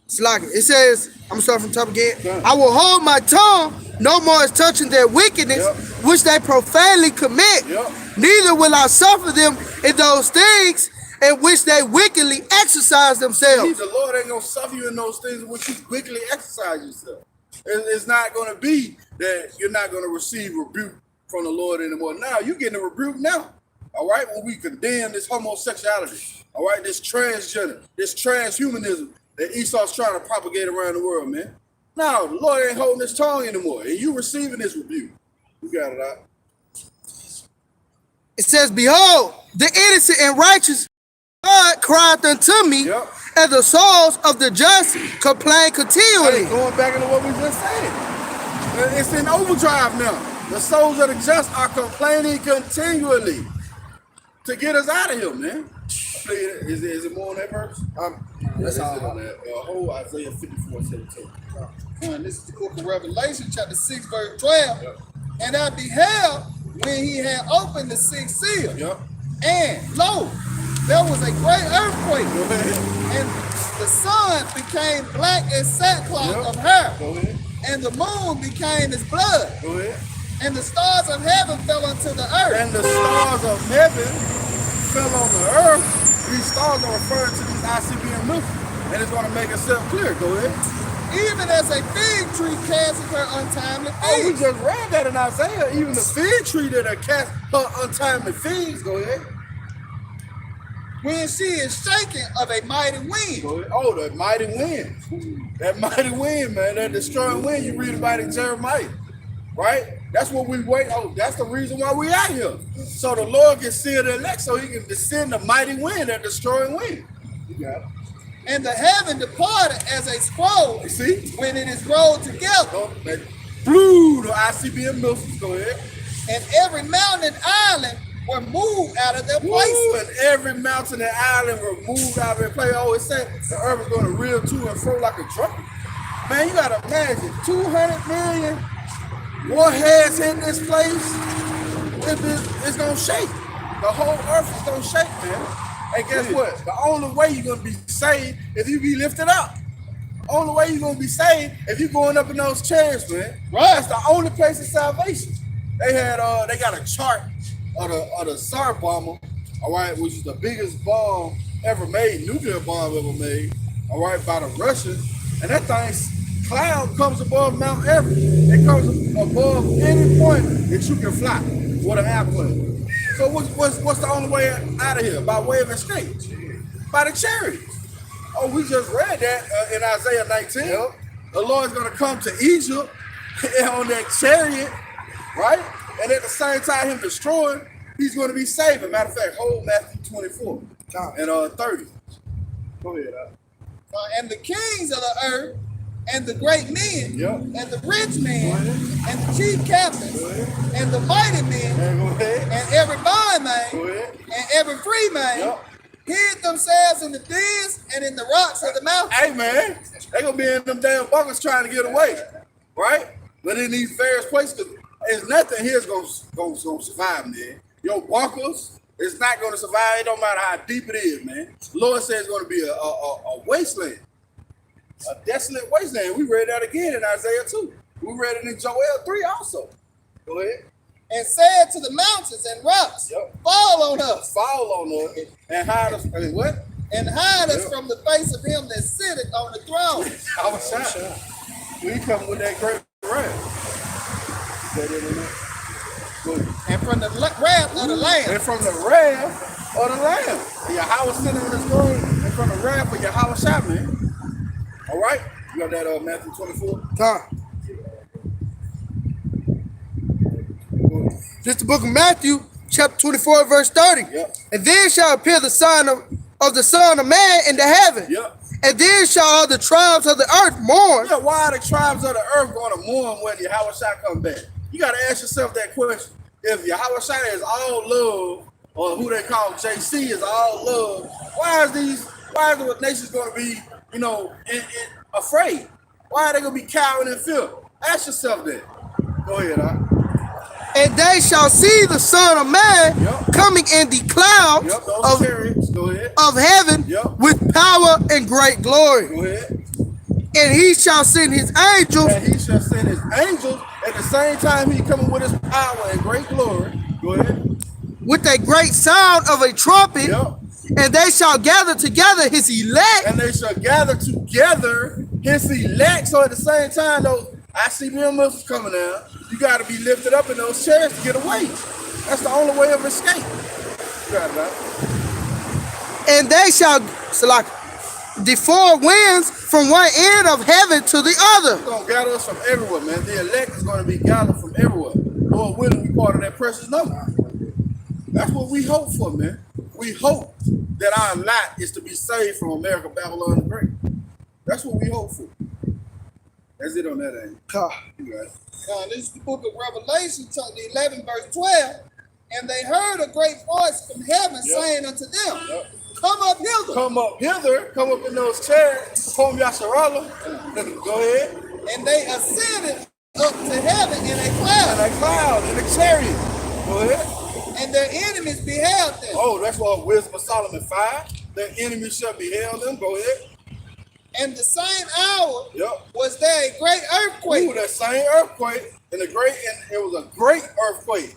It's like it says, I'm starting from top again. I will hold my tongue no more as touching their wickedness, which they profanely commit. Neither will I suffer them in those things in which they wickedly exercise themselves. The Lord ain't gonna suffer you in those things in which you wickedly exercise yourself. It's not gonna be that you're not gonna receive rebuke from the Lord anymore. Now you're getting a rebuke now. All right, when we condemn this homosexuality, all right, this transgender, this transhumanism that Esau's trying to propagate around the world, man. Now the Lord ain't holding his tongue anymore, and you receiving this rebuke. You got it out. It says, behold, the innocent and righteous God cried unto me, and the souls of the just complain continually. Hey, going back into what we just said. It's in overdrive now. The souls of the just are complaining continually to get us out of here, man. Is it more on that verse? That's all on that. Whole Isaiah 54:17. This is the book of Revelation, chapter 6, verse 12. And I beheld when he had opened the sixth seal. And lo, there was a great earthquake. And the sun became black as sackcloth of hair. And the moon became as blood. And the stars of heaven fell unto the earth. And the stars of heaven fell on the earth. These stars are referring to these ICBM missiles. And it's going to make itself clear. Go ahead. Even as a fig tree casts her untimely figs. Oh, we just read that in Isaiah. Even the fig tree that cast her untimely figs. Go ahead. When she is shaken of a mighty wind. Oh, the mighty wind. That mighty wind, man. That destroying wind you read about in Jeremiah. Right? That's what we wait. Oh, that's the reason why we out here. So the Lord can seal the elect so he can descend the mighty wind, that destroying wind. You got it. And the heaven departed as a scroll. You see? When it is rolled together. Oh, that blew the ICBM missiles. Go ahead. And every mountain and island were moved out of their place. And every mountain and island were moved out of their place. Oh, it said the earth is going to reel to and fro like a trumpet. Man, you got to imagine 200 million warheads hitting this place. It's going to shake. The whole earth is going to shake, man. And guess what? The only way you're going to be saved if you be lifted up. Only way you're going to be saved if you're going up in those chairs, man. Right. That's the only place of salvation. They got a chart of the SAR bomber, all right, which is the biggest bomb ever made, nuclear bomb ever made, all right, by the Russians. And that thing's cloud comes above Mount Everest. It comes above any point that you can fly with an airplane. So what's the only way out of here? By way of escape? By the chariots. Oh, we just read that in Isaiah 19. The Lord's going to come to Egypt on that chariot, right? And at the same time, him destroying, he's going to be saving. Matter of fact, hold Matthew 24 and 30. Go ahead. And the kings of the earth, and the great men, and the rich men, and the chief captains, and the mighty men, and every bondman, and every free man, hid themselves in the dens and in the rocks of the mountain. Hey, man, they going to be in them damn bunkers trying to get away, right? But in these various places, there's nothing here's going to survive, man. Your bunkers, it's not going to survive. It don't matter how deep it is, man. The Lord says it's going to be a wasteland. A desolate wasteland. We read that again in Isaiah 2. We read it in Joel 3 also. Go ahead. And said to the mountains and rocks, fall on us. Fall on us. And hide us. I mean, what? And hide us from the face of him that sitteth on the throne. Yahawashi. We come with that great wrath. And from the wrath of the Lamb. And from the wrath of the Lamb. Yahawah sitting on his throne. And from the wrath of Yahawashi, man. All right, you got that Matthew 24? This is the book of Matthew, chapter 24, verse 30. And then shall appear the sign of the Son of Man in the heaven. And then shall all the tribes of the earth mourn. Why are the tribes of the earth going to mourn when Yahawashi comes back? You got to ask yourself that question. If Yahawashi is all love, or who they call JC is all love, why are the nations going to be afraid? Why are they gonna be cowering in fear? Ask yourself that. Go ahead, And they shall see the Son of Man coming in the clouds of heaven with power and great glory. Go ahead. And he shall send his angels. And he shall send his angels at the same time he coming with his power and great glory. Go ahead. With a great sound of a trumpet. And they shall gather together his elect. And they shall gather together his elect. So at the same time, those ICBM missiles coming down, you got to be lifted up in those chairs to get away. That's the only way of escape. You got it. And they shall, the four winds from one end of heaven to the other. It's going to gather us from everywhere, man. The elect is going to be gathered from everywhere. Lord willing, we part of that precious number. That's what we hope for, man. We hope that our lot is to be saved from America, Babylon, the Great. That's what we hope for. That's it on that end. This is the book of Revelation, chapter 11, verse 12. And they heard a great voice from heaven saying unto them, Come up hither. Come up hither. Come up in those chairs. Home Yasharala. Go ahead. And they ascended up to heaven in a cloud. In a cloud, in a chariot. Go ahead. And their enemies beheld them. Oh, that's what Wisdom of Solomon 5. Their enemies shall beheld them. Go ahead. And the same hour was there a great earthquake. Ooh, that same earthquake. And it was a great earthquake.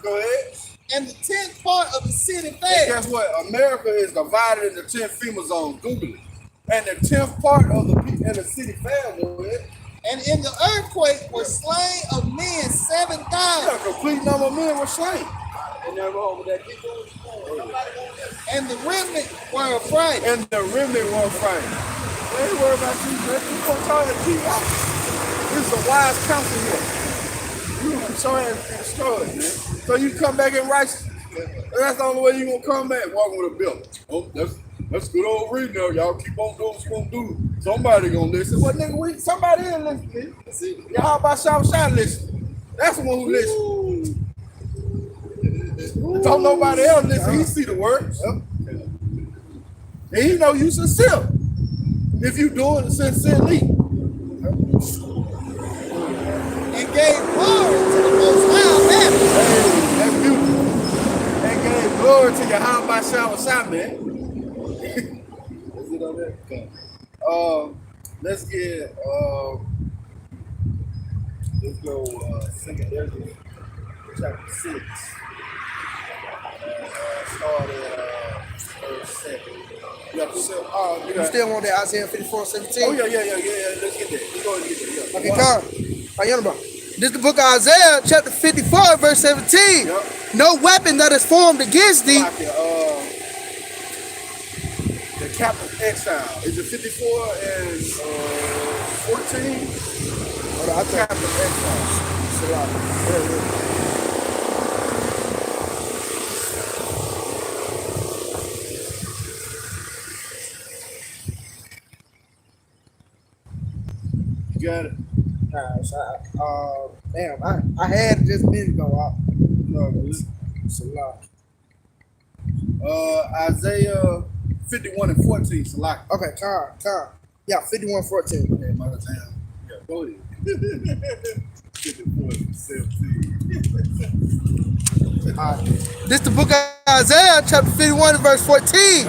Go ahead. And the 10th part of the city fell. And guess what? America is divided into 10 FEMA zones. Google it. And the 10th part of the city fell. Go ahead. And in the earthquake were slain of men 7,000. Yeah, a complete number of men were slain. And the remnant were afraid. They ain't worried about you, man. You gonna try to keep out. This is a wise counsel here. You gonna show ass be destroyed, man. So you come back in righteousness. That's the only way you gonna come back, walking with a belt. Oh, that's good old reading there. Y'all keep on doing what you gonna do. Somebody gonna listen. What nigga, somebody here listen. Yahawashi listen. That's the one who listens. Don't nobody else listen. He see the words. And he know you sincere. If you doing it sincerely. And gave glory to the Most High man. Hey, that's beautiful. And gave glory to Yahawashi, man. Is it on there? Okay. Let's get let's go 2 Ezra chapter 6. Start at verse 7. You still want that Isaiah 54:17? Oh, yeah. Let's get that. Let's go ahead and get that. Okay, come. This is the book of Isaiah, chapter 54, verse 17. No weapon that is formed against thee. The captive exile. Is it 54 and 14? Or the captive exile. Got it. Damn, I had it just a minute ago. It's a lot. Isaiah 51 and 14. Salak. Okay, time. Yeah, 51:14. Okay, my damn. Yeah, go ahead. 54 and 17. All right. This the book of Isaiah, chapter 51 and verse 14.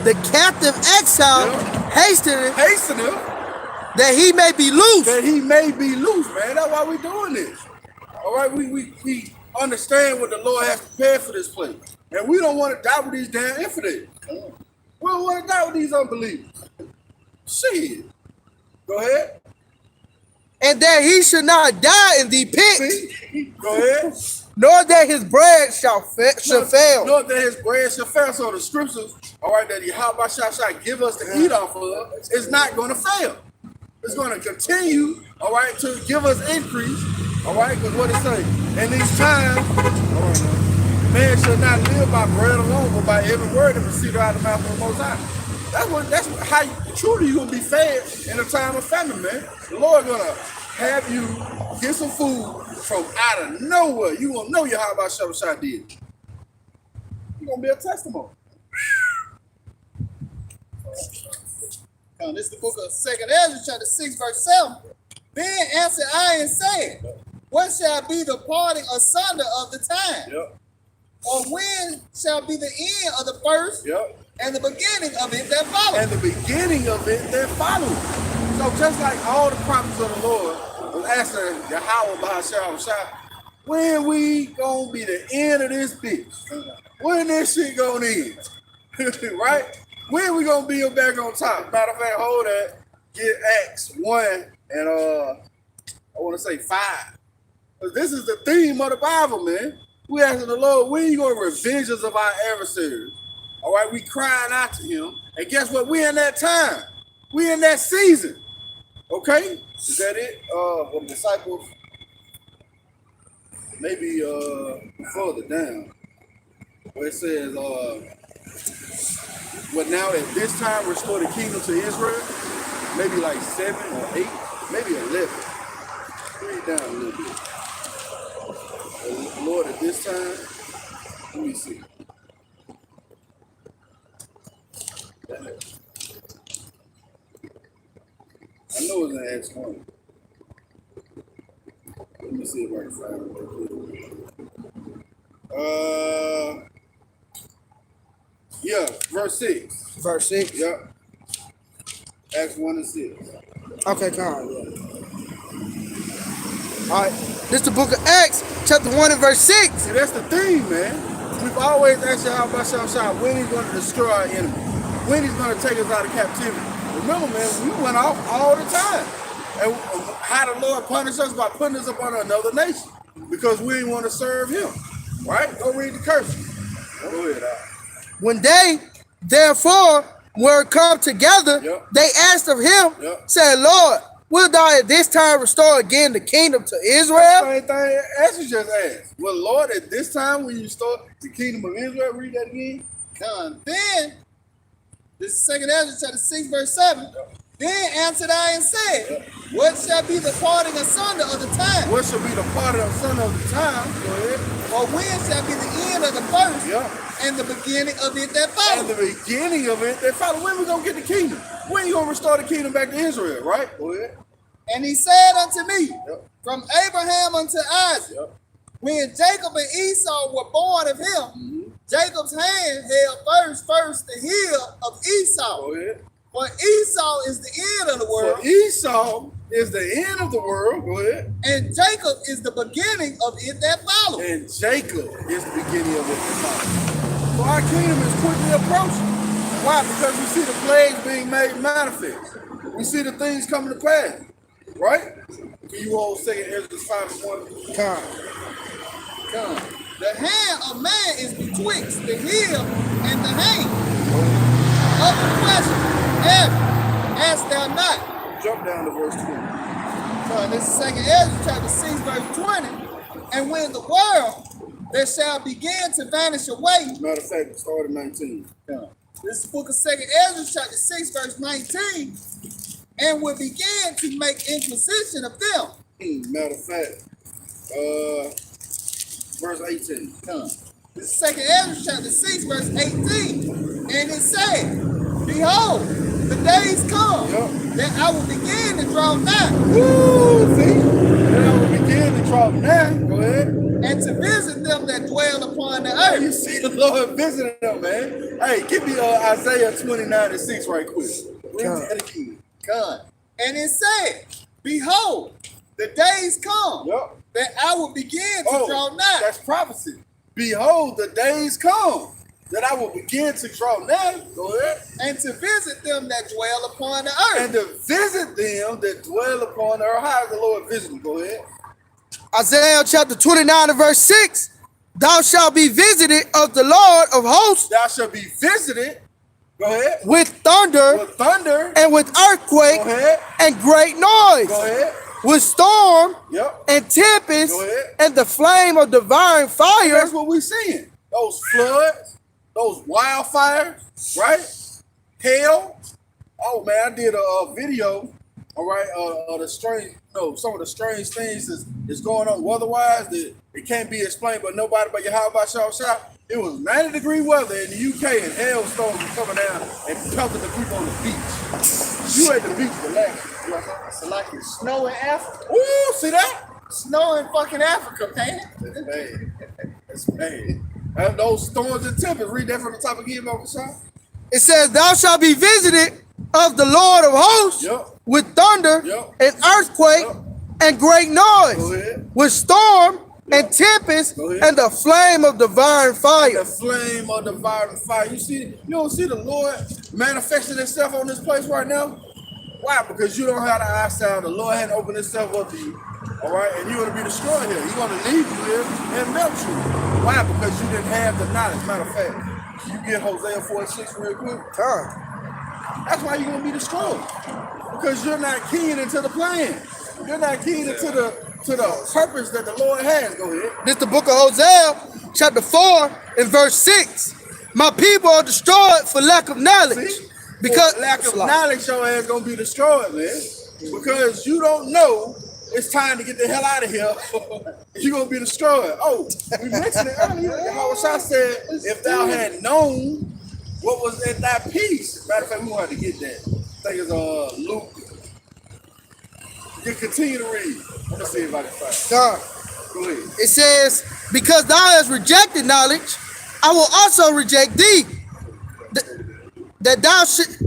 The captive exile hasteneth. That he may be loose. Man. That's why we doing this. All right, we understand what the Lord has prepared for this place. And we don't want to die with these damn infidels. We don't want to die with these unbelievers. Shit. Go ahead. And that he should not die in the pit. Go ahead. Nor that his bread shall fail. Nor that his bread shall fail. So the scriptures, all right, that Yahawashi give us to eat off of, is not going to fail. It's going to continue, all right, to give us increase, all right, because what it say? In these times, all right, man shall not live by bread alone, but by every word that proceeds out of the mouth of the Most High. That's how truly you're going to be fed in a time of famine, man. The Lord going to have you get some food from out of nowhere. You going to know Yahawashi did. You're going to be a testimony. This is the book of 2 Ezra, chapter 6, verse 7. Then answered I and said, what shall be the parting asunder of the time? Yep. Or when shall be the end of the first Yep. and the beginning of it that follows? And the beginning of it that follows. So just like all the prophets of the Lord was asking Yahawah, bahasham, when we gonna be the end of this bitch? When this shit gonna end? Right? When we gonna be back on top? Matter of fact, hold that. Get Acts 1 and I want to say 5. This is the theme of the Bible, man. We asking the Lord, when you gonna revenge us of our adversaries? All right, we crying out to him. And guess what? We in that time. We in that season. Okay? Is that it? The disciples, maybe further down, where it says, but now at this time restore the kingdom to Israel, maybe like 7 or 8, maybe 11. Read down a little bit. Lord, at this time, let me see. I know it's in Acts 1. Let me see if I can find it real quick. Yeah, verse 6. Verse 6. Yep. Acts 1 and 6. Okay, come on. All right. This is the book of Acts, chapter 1 and verse 6. And that's the thing, man. We've always asked Yahawashi when he's going to destroy our enemy, when he's going to take us out of captivity. Remember, man, we went off all the time. And how the Lord punished us by putting us up on another nation because we didn't want to serve him. Right? Go read the curse. Go ahead, When they, therefore, were come together, they asked of him, saying, Lord, will thou at this time restore again the kingdom to Israel? Same thing as you just asked. Well, Lord, at this time when you start the kingdom of Israel, read that again. Then, this is 2 Ezra chapter 6, verse 7. Then answered I and said, what shall be the parting asunder of the time? What shall be the parting asunder of the time? Go ahead. Or when shall be the end of the first and the beginning of it that follows? And the beginning of it that follows. When we going to get the kingdom? When you going to restore the kingdom back to Israel, right? Go ahead. And he said unto me, from Abraham unto Isaac, when Jacob and Esau were born of him, Jacob's hand held first the heel of Esau. Go ahead. For Esau is the end of the world. For Esau is the end of the world. Go ahead. And Jacob is the beginning of it that follows. And Jacob is the beginning of it that follows. So our kingdom is quickly approaching. Why? Because we see the plagues being made manifest. We see the things coming to pass. Right? Can you hold 2 Ezra 5:1? Come. The hand of man is betwixt the heel and the hand of the question. Ask thou not. Jump down to verse 20. So this is 2 Ezra chapter 6, verse 20. And when the world that shall begin to vanish away. Matter of fact, start at 19. This is the book of 2 Ezra chapter 6, verse 19. And will begin to make inquisition of them. Matter of fact, verse 18. This is 2 Ezra chapter 6, verse 18. And it said, behold, the days come that I will begin to draw nigh. Woo! See? That I will begin to draw nigh. Go ahead. And to visit them that dwell upon the earth. You see the Lord visiting them, man. Hey, give me Isaiah 29:6 right quick. Read that again. God. And it said, behold, the days come that I will begin to draw nigh. That's prophecy. Behold, the days come that I will begin to draw nigh. Go ahead. And to visit them that dwell upon the earth. And to visit them that dwell upon the earth. How is the Lord visiting? Go ahead. Isaiah chapter 29 and verse 6. Thou shalt be visited of the Lord of hosts. Thou shalt be visited. Go ahead. With thunder. With thunder. And with earthquake. Go ahead. And great noise. Go ahead. With storm. Yep. And tempest. Go ahead. And the flame of devouring fire. And that's what we're seeing. Those floods. Those wildfires. Right? Hail. Oh, man, I did a video. All right. Some of the strange things is going on weather-wise that it can't be explained, but nobody but Yahawashi. It was 90-degree weather in the UK and hailstones were coming down and pelting the people on the beach. You at the beach relaxing. It's like it's snow in Africa. Ooh, see that? Snow in fucking Africa, man. It's bad. It's bad. And those storms and tempests. Read that from the top again, Yahawashi. It says, thou shalt be visited of the Lord of hosts with thunder and earthquake and great noise, with storm and tempest and the flame of devouring fire. The flame of devouring fire. You don't see the Lord manifesting himself on this place right now? Why? Because you don't have the eyesight. The Lord hadn't opened himself up to you. All right? And you're going to be destroyed here. He's going to leave you here and melt you. Why? Because you didn't have the knowledge. Matter of fact, you get Hosea 4:6 real quick. That's why you're going to be destroyed. Because you're not keying into the plan. You're not keying into the purpose that the Lord has. Go ahead. This is the book of Hosea, chapter 4 and verse 6. My people are destroyed for lack of knowledge. See? Because for lack of knowledge, your ass gonna be destroyed, man. Because you don't know it's time to get the hell out of here. You're gonna be destroyed. Oh, we mentioned it earlier. Yahawashi said, if thou had known what was at thy peace. Matter of fact, we gonna have to get that. I think it's Luke. You continue to read. I'm gonna see if I can find it. Go ahead. It says, because thou hast rejected knowledge, I will also reject thee. That thou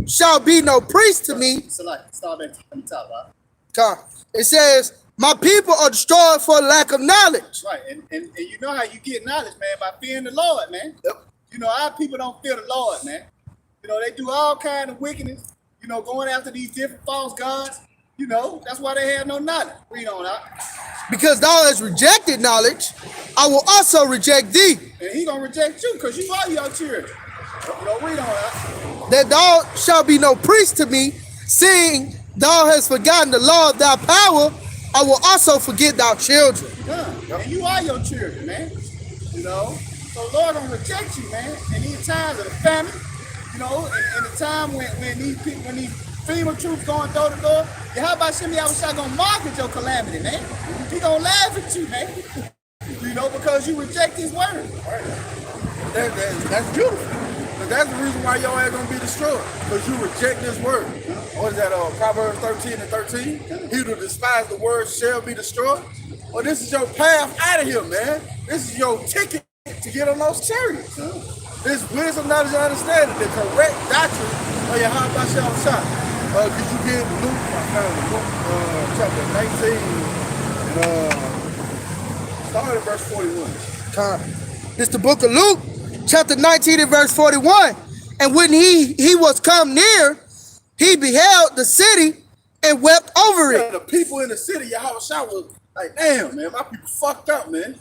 shalt be no priest to me. So like, start at the top, right? It says, my people are destroyed for lack of knowledge. Right, and you know how you get knowledge, man, by fearing the Lord, man. Yep. You know, our people don't fear the Lord, man. You know, they do all kind of wickedness, you know, going after these different false gods. You know, that's why they have no knowledge. Read on out. Because thou hast rejected knowledge, I will also reject thee. And he gonna reject you because you are your children. You know, read on out. That thou shalt be no priest to me, seeing thou hast forgotten the law of thy power, I will also forget thy children. Yeah. And you are your children, man. You know, so the Lord gonna reject you, man. And these times of the famine, you know, and the time when these people, when these FEMA troops going door to door, Yahawashi gonna mock at your calamity, man. He gonna laugh at you, man. You know, because you reject his word. That's beautiful. But that's the reason why your ass gonna be destroyed. Because you reject this word. What is that? Proverbs 13:13. He who despise the word shall be destroyed. Well, this is your path out of here, man. This is your ticket to get on those chariots. This wisdom, knowledge, and understanding, the correct doctrine of Yahawashi. Did you get Luke? I found Luke chapter 19, start at verse 41. This is the book of Luke, chapter 19 and verse 41. And when he was come near, he beheld the city and wept over it. The people in the city, Yahawashi was like, damn, man, my people fucked up, man.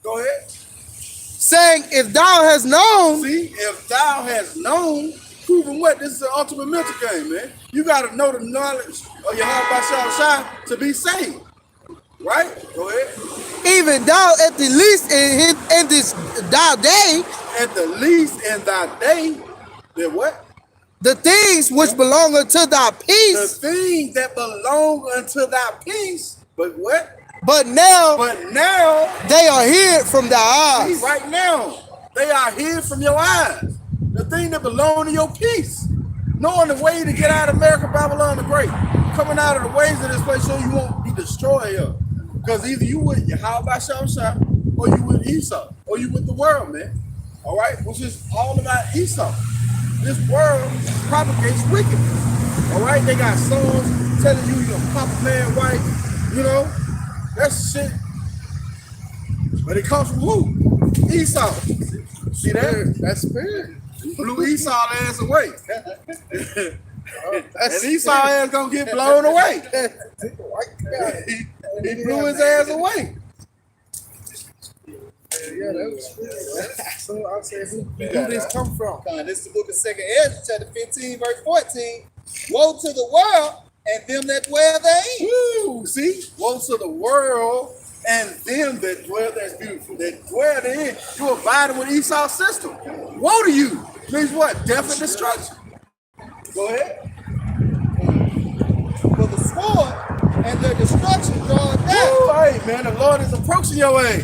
Go ahead. Saying, if thou hast known. See, if thou hast known, proving what? This is an ultimate mental game, man. You got to know the knowledge of Yahawashi to be saved. Right? Go ahead. Even thou at the least in this thy day. At the least in thy day. Then what? The things which belong unto thy peace. The things that belong unto thy peace. But what? But now they are hid from thy eyes. See, right now, they are hid from your eyes. The thing that belong to your peace. Knowing the way to get out of America, Babylon the Great. Coming out of the ways of this place so you won't be destroyed here. Because either you with Yahawashi or you with Esau. Or you with the world, man. All right? Which is all about Esau. This world propagates wickedness. All right? They got songs telling you you're a Papa Man wife. You know? That's shit. But it comes from who? Esau. See that? That's spirit. Blew Esau ass away. And Esau ass gonna get blown away. He blew his ass away. Yeah, that was so I said, who did this come from? This is the book of 2 Ezra, chapter 15, verse 14. Woe to the world and them that dwell therein. Woo, see? Woe to the world and them that dwell, that's beautiful, that dwell therein. You abiding with Esau's system. Woe to you. Means what? Death and destruction. Go ahead. For the sword and their destruction draweth nigh. Hey, man, the Lord is approaching your way.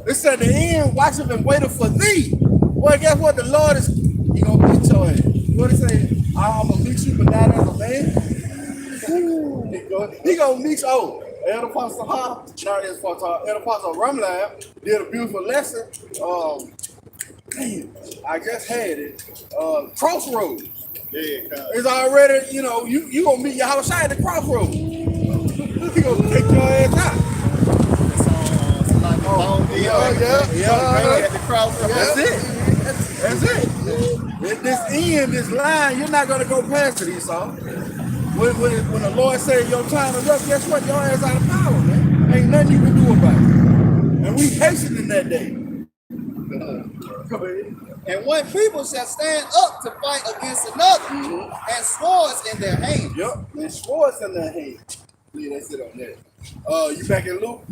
It said the end watcheth and waiteth for thee. Well, guess what? The Lord is, he gonna beat your ass. What it say? I'm gonna beat you, but not as a man. He gonna mix Elder Apostle Ha, not Elder Apostle Ramlab did a beautiful lesson. Damn, I just had it. Crossroads. Yeah, it's already, you gonna meet Yahawashi at the crossroads. He gonna take your ass out. At the crossroads. That's it. This line, you're not gonna go past it, Esau. When the Lord said your time is up, guess what? Your ass out of power, man. Ain't nothing you can do about it. And we hastening that day. Go ahead. And one people shall stand up to fight against another, and swords in their hands. Yep, and swords in their hands. Yeah, that's it on that. You back in Luke?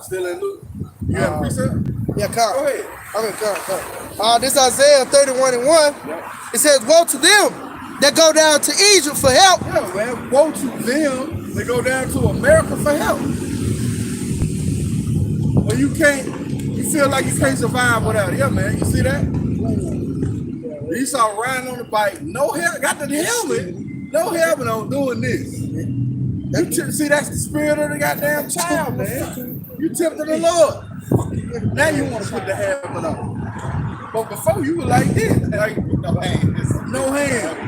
Still in Luke? You got a precept? Yeah, come. Go ahead. Okay, come. This Isaiah 31:1. Yep. It says, "Woe to them that go down to Egypt for help." Yeah, man. Woe to them that go down to America for help. Well, you feel like you can't survive without it. Yeah, man. You see that? You saw riding on the bike, no helmet, got the helmet, no helmet on, doing this. See, that's the spirit of the goddamn child, man. You tempted the Lord. Now you want to put the helmet on. But before you were like this, like no hands,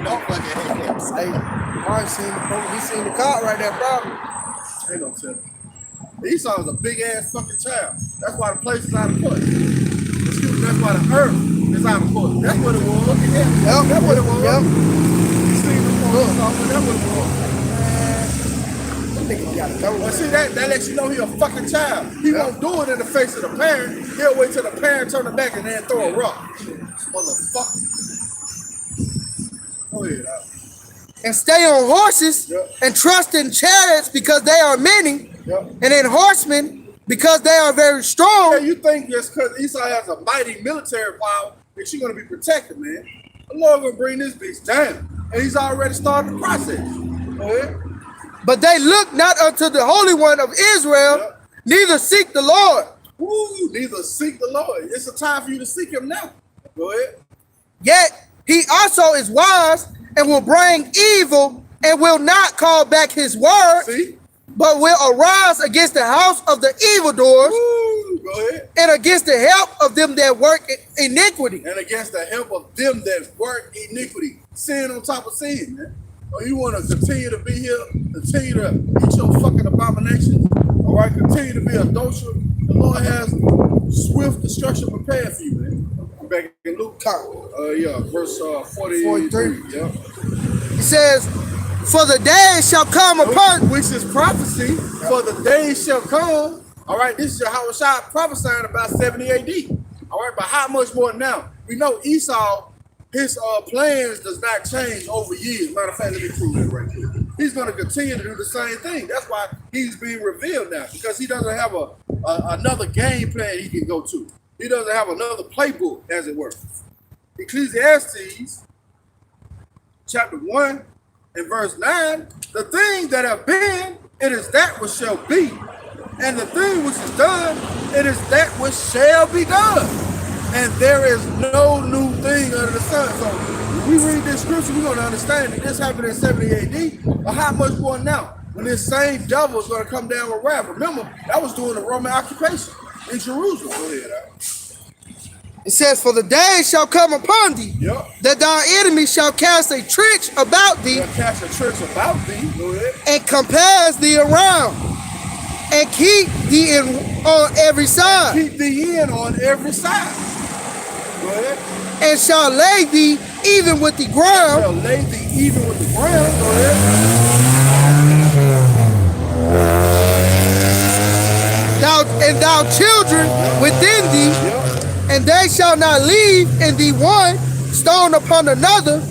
no fucking hands. Hey, Mark seen the car right there, probably. Ain't no telling. Esau is a big ass fucking child. That's why the place is out of place. Excuse me, that's why the earth is out of place. That's what it was. Look at that. Yep, that's what it was. Yep. You see the point, that's what it was. Well, see, that lets you know he a fucking child. He won't do it in the face of the parent. He'll wait till the parent turn it back and then throw a rock. Motherfucker. Go ahead, and stay on horses and trust in chariots because they are many, and in horsemen because they are very strong. Yeah, you think just because Esau has a mighty military power that you're going to be protected, man. The Lord going to bring this bitch down. And he's already started the process. Go ahead. But they look not unto the Holy One of Israel, neither seek the Lord. Ooh, neither seek the Lord. It's a time for you to seek him now. Go ahead. Yet he also is wise and will bring evil and will not call back his word, but will arise against the house of the evildoers. Go ahead. And against the help of them that work iniquity. And against the help of them that work iniquity. Sin on top of sin, man. Oh, you want to continue to be here, continue to eat your fucking abominations, all right? Continue to be adulterer. The Lord has swift destruction prepared for you, man. Back in Luke, verse 43. Yeah. He says, "For the days shall come upon," which is prophecy. For the days shall come. All right, this is Yahawashi prophesying about 70 AD. All right, but how much more now? We know Esau. His plans does not change over years. Matter of fact, let me prove that right here. He's going to continue to do the same thing. That's why he's being revealed now, because he doesn't have another game plan he can go to. He doesn't have another playbook, as it were. Ecclesiastes chapter 1 and verse 9, "The things that have been, it is that which shall be. And the thing which is done, it is that which shall be done. And there is no new thing under the sun." So when we read this scripture, we're going to understand that this happened in 70 AD. But how much more now? When this same devil is going to come down with wrath. Remember, that was during the Roman occupation in Jerusalem. Go ahead, It says, "For the day shall come upon thee, that thy enemy shall cast a trench about thee, Go ahead. and compass thee around, and keep thee on every side. Keep thee in on every side. Go ahead. And shall lay thee even with the ground." Shall lay thee even with the ground. Go ahead. Thou children within thee, and they shall not leave in thee one stone upon another,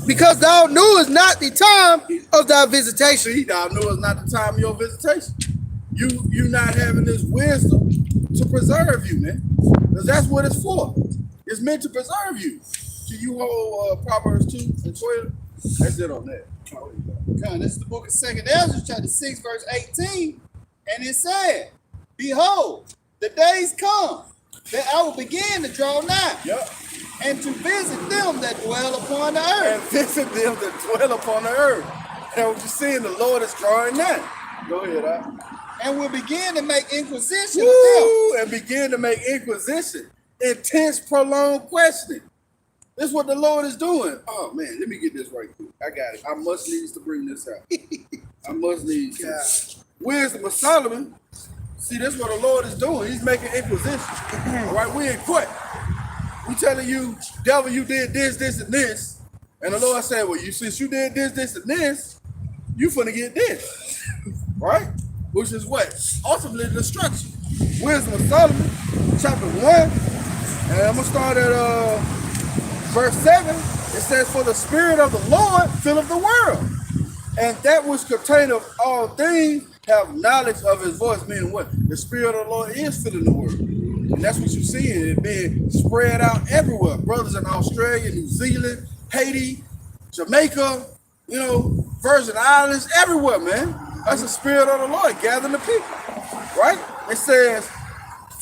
because thou knewest not the time of thy visitation. See, thou knewest not the time of your visitation. You not having this wisdom to preserve you, man. Because that's what it's for. It's meant to preserve you. So you hold Proverbs 2 and 12. That's it on that. This is the book of 2nd Ezra, chapter 6, verse 18. And it said, "Behold, the days come that I will begin to draw nigh, and to visit them that dwell upon the earth." And visit them that dwell upon the earth. And what you're seeing, the Lord is drawing that. Go ahead, and will begin to make inquisition of Woo, and begin to make inquisition. Intense, prolonged questioning. This is what the Lord is doing. Oh man, let me get this right quick. I got it. I must needs to bring this out. I must needs to. Wisdom of Solomon. See, this is what the Lord is doing. He's making inquisition. All right, we in court. We telling you, devil, you did this, this, and this. And the Lord said, well, since you did this, this, and this, you finna get this. Right? Which is what? Ultimately destruction. Wisdom of Solomon, chapter 1. And I'm going to start at verse 7. It says, for the Spirit of the Lord filleth the world. And that which containeth all things have knowledge of his voice. Meaning what? The Spirit of the Lord is filling the world. And that's what you're seeing. It being spread out everywhere. Brothers in Australia, New Zealand, Haiti, Jamaica, Virgin Islands, everywhere, man. That's the Spirit of the Lord gathering the people. Right? It says,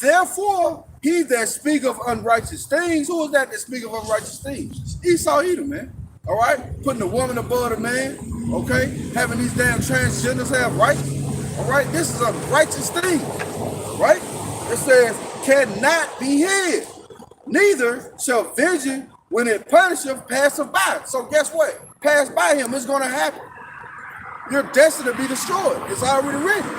therefore, he that speak of unrighteous things, who is that speak of unrighteous things? Esau Edom, man. All right? Putting the woman above the man, okay? Having these damn transgenders have rights, all right? This is a righteous thing, right? It says, cannot be hid. Neither shall vengeance, when it punisheth, passeth by. So guess what? Pass by him, it's going to happen. You're destined to be destroyed. It's already written.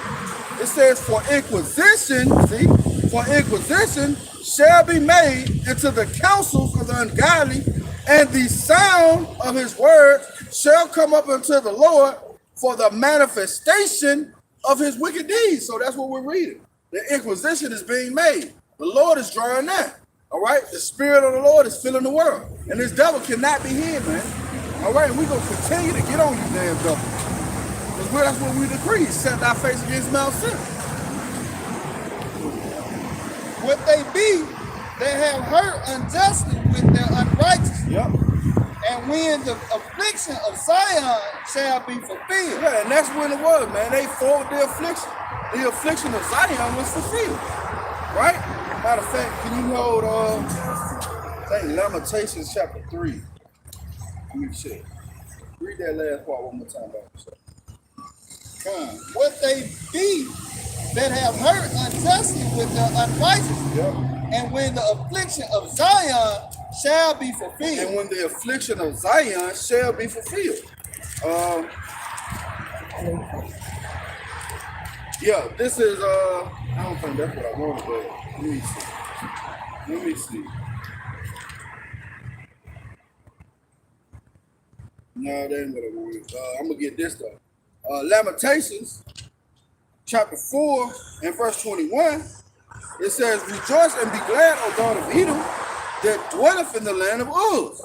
It says, for inquisition, see? For inquisition shall be made into the counsels of the ungodly, and the sound of his words shall come up unto the Lord for the manifestation of his wicked deeds. So that's what we're reading. The inquisition is being made. The Lord is drawing that. All right? The Spirit of the Lord is filling the world. And this devil cannot be hid, man. All right? And we're going to continue to get on you damn devil. Because that's what we decree. Set thy face against Mount Sinai. what they be that have hurt unjustly with their unrighteousness. Yep. And when the affliction of Zion shall be fulfilled. Yeah, and that's when it was, man. They fought the affliction. The affliction of Zion was fulfilled. Right? Matter of fact, can you hold I think Lamentations chapter 3. Let me check. Read that last part one more time. What they be that have hurt unjustly with their unrighteousness. Yep. And when the affliction of Zion shall be fulfilled. And when the affliction of Zion shall be fulfilled. Yeah, this is I don't think that's what I wanted, but let me see. Let me see. No, that ain't what I wanted. I'm gonna get this though. Lamentations chapter 4 and verse 21. It says, rejoice and be glad, O daughter of Edom, that dwelleth in the land of Uz.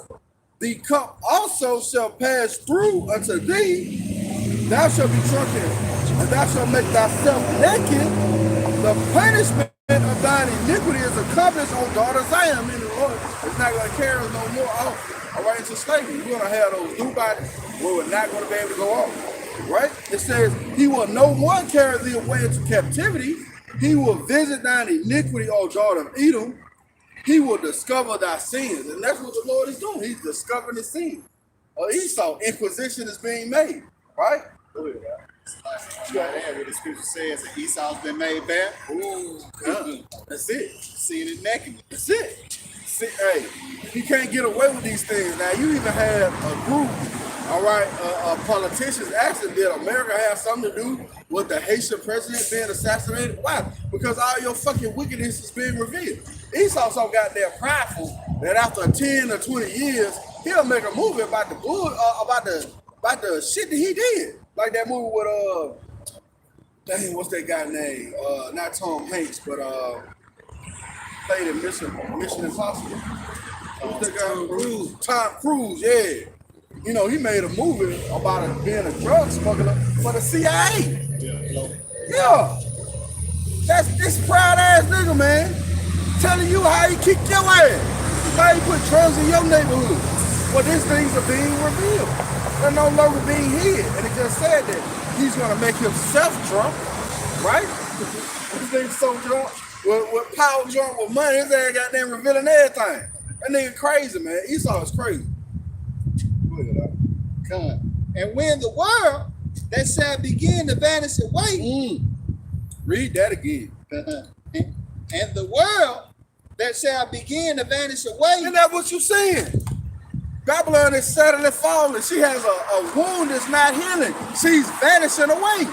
The cup also shall pass through unto thee. Thou shalt be drunken, and thou shalt make thyself naked. The punishment of thine iniquity is accomplished, O daughter of Zion. Meaning the Lord is not going to carry us no more off. All right, into slavery. We're going to have those new bodies where we're not going to be able to go off. Right? It says, he will no more carry thee away into captivity. He will visit thine iniquity, O daughter of Edom. He will discover thy sins. And that's what the Lord is doing. He's discovering his sins. Esau, inquisition is being made. Right? Go ahead, You got to add what the scripture says that Esau's been made bare. Ooh, that's it. Seeing it naked. That's it. See, hey, you can't get away with these things. Now, you even had a group, all right, politicians actually did America have something to do with the Haitian president being assassinated? Why? Because all your fucking wickedness is being revealed. Esau's so goddamn prideful that after 10 or 20 years, he'll make a movie about the bull, about the shit that he did. Like that movie with dang, what's that guy name? Not Tom Hanks, but played in Mission Impossible. What's that guy? Tom Cruise, yeah. You know, he made a movie about being a drug smuggler for the CIA. Yeah. That's this proud ass nigga, man. Telling you how he kicked your ass. How he put drugs in your neighborhood. Well, these things are being revealed. They're no longer being hid. And it just said that he's going to make himself drunk, right? This nigga so drunk, with power drunk, with money, his ass got them revealing everything. That nigga crazy, man. Esau is crazy. And when the world that shall begin to vanish away. Read that again. And the world that shall begin to vanish away. Isn't that what you're saying? Babylon is suddenly falling. She has a wound that's not healing. She's vanishing away.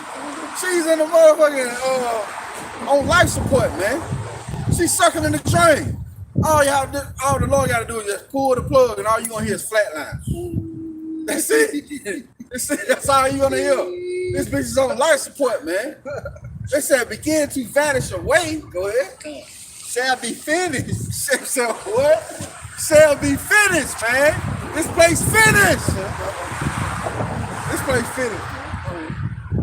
She's in the motherfucking on life support, man. She's sucking in the drain. All the Lord got to do is just pull the plug, and all you're gonna hear is flatline. That's it. That's all you're gonna hear. This bitch is on life support, man. They said begin to vanish away. Go ahead. Shall be finished. Shall what? Shall be finished, man. This place finished. This place finished.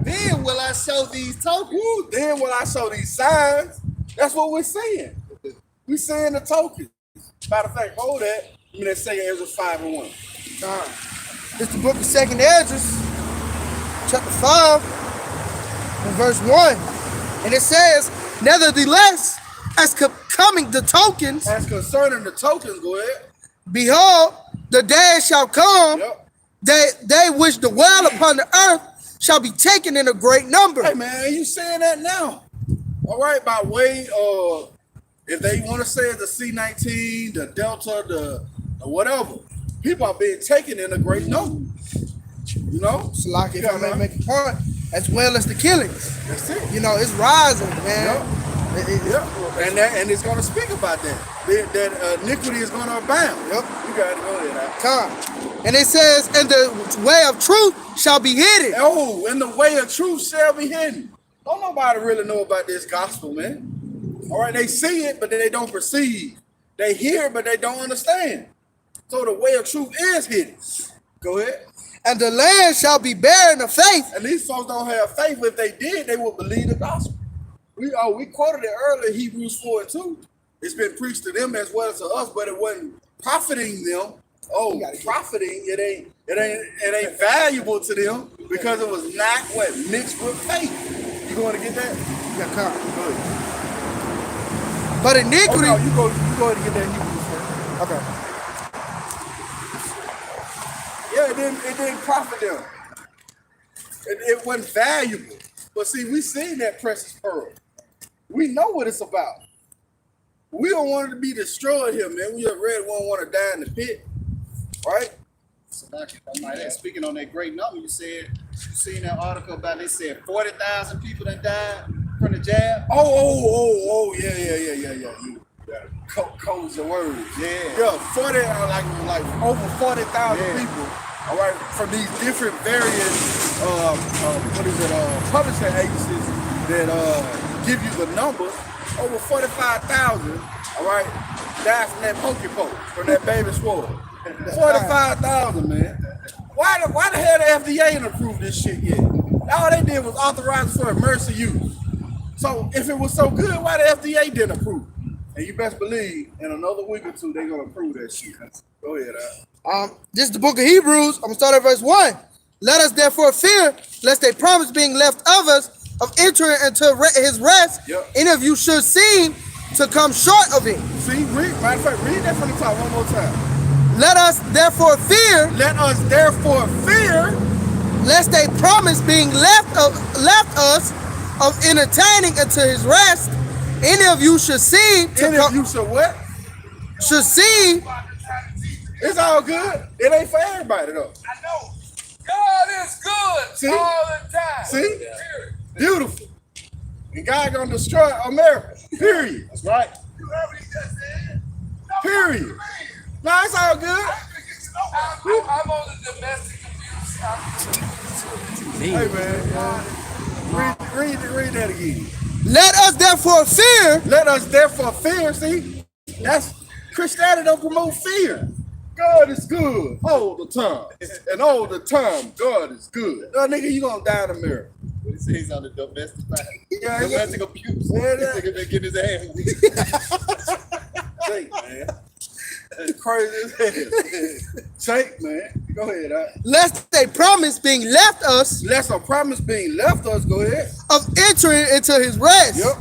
Then will I show these tokens. Ooh, then will I show these signs. That's what we're seeing. We're seeing the tokens. Matter of fact, hold that. I'm going to say Ezra 5:1. It's the book of 2nd Ezra, chapter 5, and verse 1. And it says, nevertheless, as coming the tokens, as concerning the tokens, go ahead. Behold, the days shall come, they which dwell upon the earth shall be taken in a great number. Hey man, you saying that now? All right, by way of, if they want to say it's the C-19, the Delta, the whatever, people are being taken in a great number. You know? So like if I may make a point, as well as the killings. That's it. You know, it's rising, man. And it's going to speak about that. That iniquity is going to abound. Yep. You got to go ahead. Come. And it says, and the way of truth shall be hidden. Oh, and the way of truth shall be hidden. Don't nobody really know about this gospel, man. All right, they see it, but they don't perceive. They hear, but they don't understand. So the way of truth is hidden. Go ahead. And the land shall be barren of faith. And these folks don't have faith. If they did, they would believe the gospel. We quoted it earlier, Hebrews 4:2. It's been preached to them as well as to us, but it wasn't profiting them. Oh, profiting, it ain't valuable to them because it was not what mixed with faith. You going to get that? Yeah, come. Good. But iniquity. Oh, no, you go ahead and get that Hebrews first. Okay. Yeah, it didn't profit them. It wasn't valuable. But see, we seen that precious pearl. We know what it's about. We don't want it to be destroyed here, man. We just read we don't want to die in the pit. Right? So speaking on that great number, you seen that article about they said 40,000 people that died from the jab? Oh, yeah. Codes the words. Yeah, 40, like over 40,000 people. All right, from these different various publishing agencies that give you the number. Over 45,000. All right, died from that poke, from that baby sword. 45,000, man. Why the hell the FDA ain't approved this shit yet? All they did was authorize it for emergency use. So if it was so good, why the FDA didn't approve it? And you best believe in another week or two they're gonna approve that shit. Go ahead, This is the book of Hebrews. I'm gonna start at verse 1. Let us therefore fear, lest they promise being left of us of entering into his rest. Any of you should seem to come short of it. See, matter of fact, read that from the top one more time. Let us therefore fear. Let us therefore fear, lest they promise being left us of entertaining into his rest. Any of you should seem to Any of you should what? Should seem. It's all good. It ain't for everybody though. I know. God is good all the time. See? Beautiful. And God gonna destroy America. Period. That's right. You heard what he just said? Period. No, it's all good. I'm on the domestic abuse side. Hey man, read that again. Let us therefore fear. Let us therefore fear. See, that's Christianity don't promote fear. God is good all the time, and all the time God is good. No, nigga, you gonna die in America. What he says he's on the domestic side. Yeah, domestic abuse. Yeah, This nigga been getting his ass. Shake, man. That's crazy as hell. Shake, man. Go ahead. Lest they promise being left us. Lest a promise being left us. Go ahead. Of entering into his rest. Yep.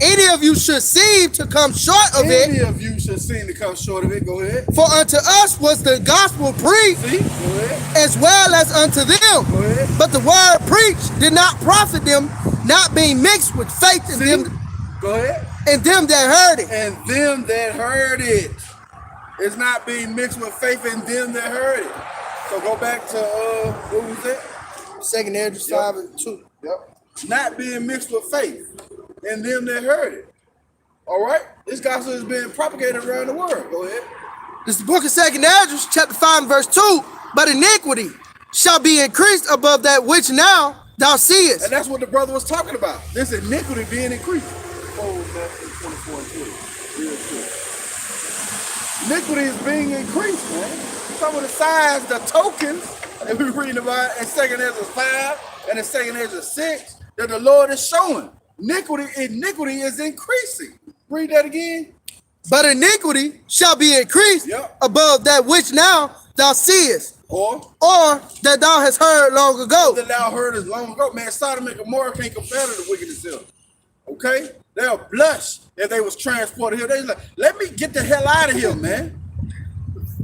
any of you should seem to come short of Any it, of you should seem to come short of it. Go ahead. for unto us was the gospel preached, See? Go ahead. as well as unto them. Go ahead. But the word preached did not profit them, not being mixed with faith in See? them, Go ahead. in them that heard it. And them that heard it. It's not being mixed with faith in them that heard it. So go back to, what was it? 2 Esdras 5:2. Yep. Not being mixed with faith in them that heard it. All right? This gospel is being propagated around the world. Go ahead. This is the book of 2 Esdras, chapter 5, verse 2. But iniquity shall be increased above that which now thou seest. And that's what the brother was talking about. This iniquity being increased. Oh, Matthew 24 and 20. Real quick. Iniquity is being increased, man. Some of the signs, the tokens that we're reading about in 2 Esdras 5 and in 2 Esdras 6 that the Lord is showing. Iniquity is increasing. Read that again. But iniquity shall be increased Yep. above that which now thou seest, Or that thou hast heard long ago. that thou heard us long ago. Man, Sodom and Gomorrah can't compare to the wickedness of. Okay? They'll blush if they was transported here. They like, let me get the hell out of here, man.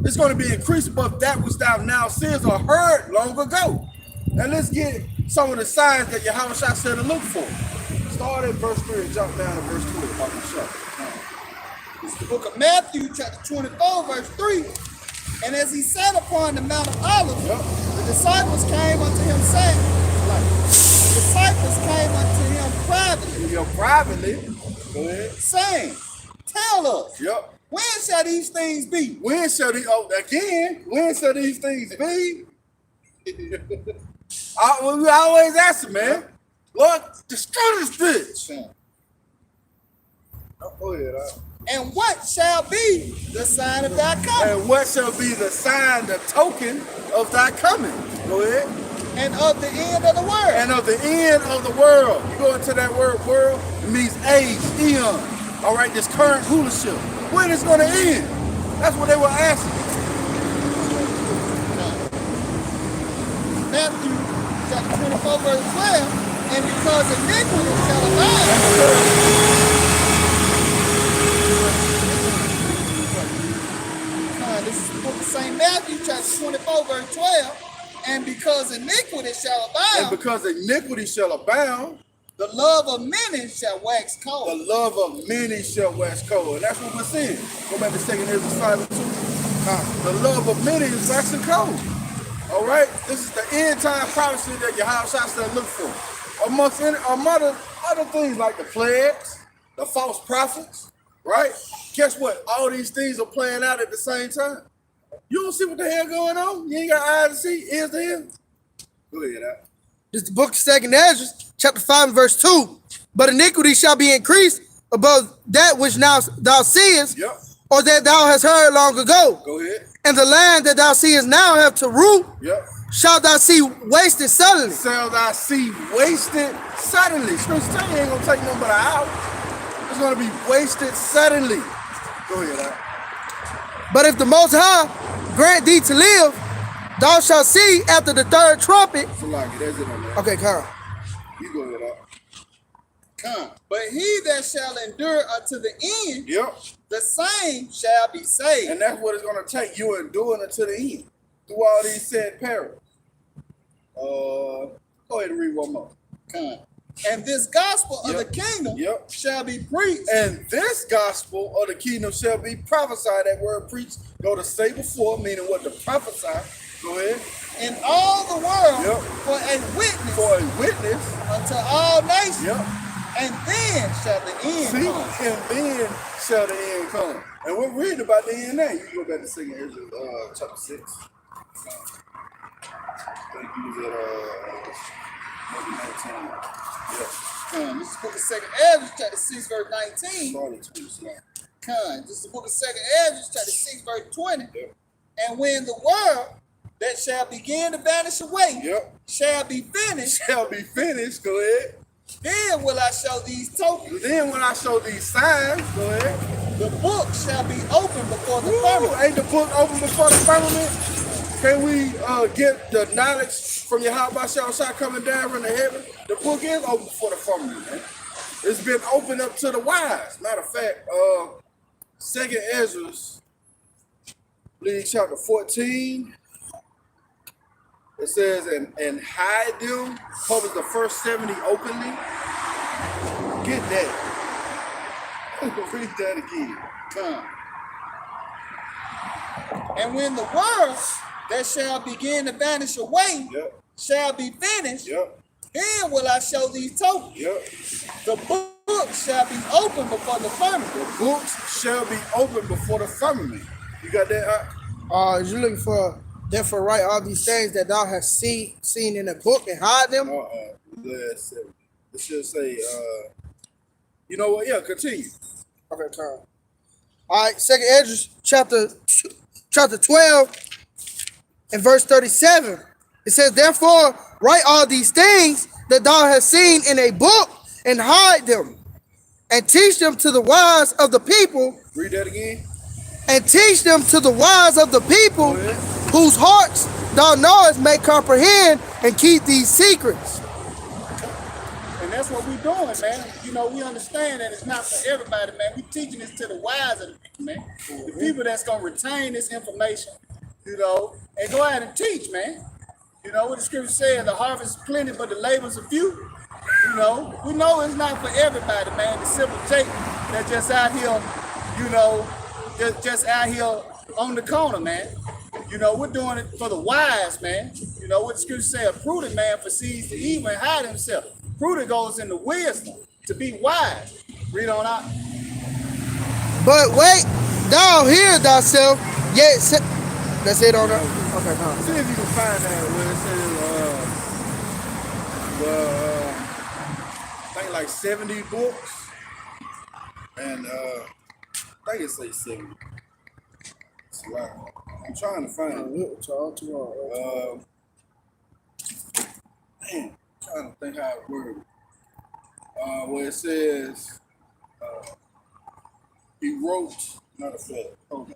It's going to be increased above that which thou now seest or heard long ago. And let's get some of the signs that Yahawashi said to look for. Start at verse 3 and jump down to verse 2 about the show. This is the book of Matthew, chapter 24, verse 3. And as he sat upon the Mount of Olives, the disciples came unto him saying, the disciples came unto him privately, Go ahead. saying, tell us, Yep. when shall these things be? When shall these things be? We always ask him, man. Lord, destroy this bitch. Go ahead. And what shall be the sign of thy coming? And what shall be the sign, the token of thy coming? Go ahead. And of the end of the world? And of the end of the world. You go into that word world, it means age, eon. All right, this current rulership. When is it going to end? That's what they were asking. Matthew chapter 24, verse 12. And because iniquity shall abound. This is the book of St. Matthew, chapter 24, verse 12. And because iniquity shall abound. And because iniquity shall abound. The love of many shall wax cold. The love of many shall wax cold. And that's what we're seeing. Go back to 2 Esdras 5 and 2. The love of many is waxing cold. All right? This is the end time prophecy that Yahawashi said look for. Amongst other things like the plagues, the false prophets, right? Guess what? All these things are playing out at the same time. You don't see what the hell going on? You ain't got eyes to see, ears to hear? Go ahead, Al. This is the book of 2 Esdras, chapter 5, verse 2. But iniquity shall be increased above that which now thou seest, Yep. or that thou hast heard long ago. Go ahead. And the land that thou seest now have to root, Yep. shall thou see wasted suddenly. Shall thy seed wasted suddenly. Scripture tell you ain't gonna take nothing but an hour. It's gonna be wasted suddenly. Go ahead, Al. But if the Most High grant thee to live, thou shalt see after the third trumpet. So like it, that's it on that. Okay, Carl. You go ahead, Al. Come. But he that shall endure unto the end, Yep. the same shall be saved. And that's what it's gonna take, you enduring until the end. Through all these said perils. Go ahead and read one more. Come. And this gospel of the Yep. kingdom Yep. shall be preached. And this gospel of the kingdom shall be prophesied. That word preached, go to say before, meaning what to prophesy. Go ahead. In all the world Yep. for a witness For a witness. unto all nations. Yep. And then shall the end See, come. and then shall the end come. And we're reading about the end now. You can go back to 2 Esdras, chapter 6. I think you was at maybe 19. Yeah. This is the book of 2 Esdras, chapter 6, verse 19. Started 20 slide. This is the book of 2 Esdras, chapter 6, verse 20. Yep. And when the world that shall begin to vanish away Yep. shall be finished, Shall be finished. Go ahead. then will I show these tokens. Then when I show these signs, go ahead. The book shall be open before the Ooh, firmament. ain't the book open before the firmament? Can we get the knowledge from Yahawashi coming down from the heaven? The book is open before the firmament, man. It's been opened up to the wise. Matter of fact, 2nd Ezra, chapter 14. It says, and hide them, publish the first 70 openly. Get that. Read that again. Come. And when the world that shall begin to vanish away shall be finished, then will I show these tokens. The book shall be opened before the firmament. The books shall be opened before the firmament. You got that? Is you looking for therefore write all these things that thou hast seen in the book and hide them? It should say, you know what? Yeah, continue. Okay, time. All right, 2nd Ezra chapter 12 and verse 37. It says, therefore, write all these things that thou hast seen in a book and hide them and teach them to the wise of the people. Read that again. And teach them to the wise of the people whose hearts thou knowest may comprehend and keep these secrets. And that's what we're doing, man. You know, we understand that it's not for everybody, man. We're teaching this to the wise of the people, man. The people that's going to retain this information, you know, and go out and teach, man. You know what the scripture says, the harvest is plenty, but the labors are few. You know, we know it's not for everybody, man. The simple Jake that just out here, you know, just out here on the corner, man. You know, we're doing it for the wise, man. You know what the scripture says, a prudent man foresees the evil and hide himself. Prudent goes into wisdom to be wise. Read on out. But wait, thou hear thyself, yet that's it on that. Okay, come on. See if you can find that where it says, I think like 70 books, and I think it says 70. It's a lot. I'm trying to find it. Man, I'm trying to think how it works. Where it says, he wrote, not a fact, hold on.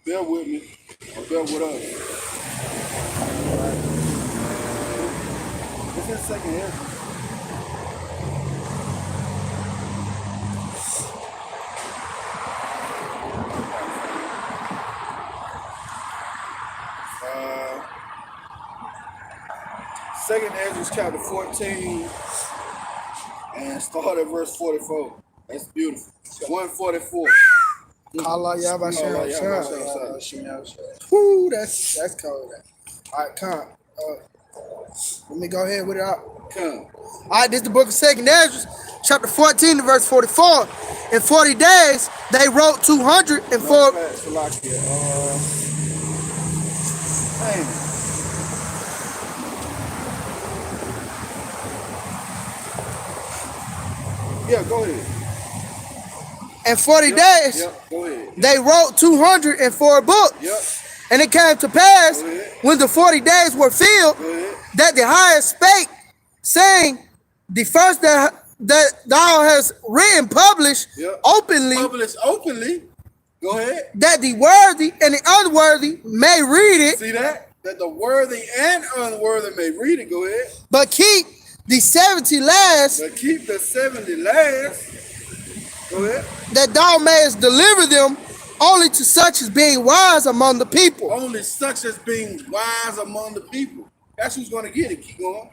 Bear with me, or bear with us. What's that 2nd Ezra? Second Ezra chapter 14 and start at verse 44. That's beautiful. 144. Allah Yahawashi. Woo, that's cold. All right, come. Let me go ahead with it out. Come. All right, this is the book of 2nd Ezra, chapter 14 and verse 44. In 40 days, they wrote 204. Yeah, go ahead. In 40 days, go ahead. They wrote 204 books. And it came to pass, when the 40 days were filled, that the highest spake, saying, the first that thou hast written published openly. Published openly. Go ahead. That the worthy and the unworthy may read it. See that? That the worthy and unworthy may read it. Go ahead. But keep the 70 last. But keep the 70 last. Go ahead. That thou mayest deliver them only to such as being wise among the people. Only such as being wise among the people. That's who's going to get it. Keep going.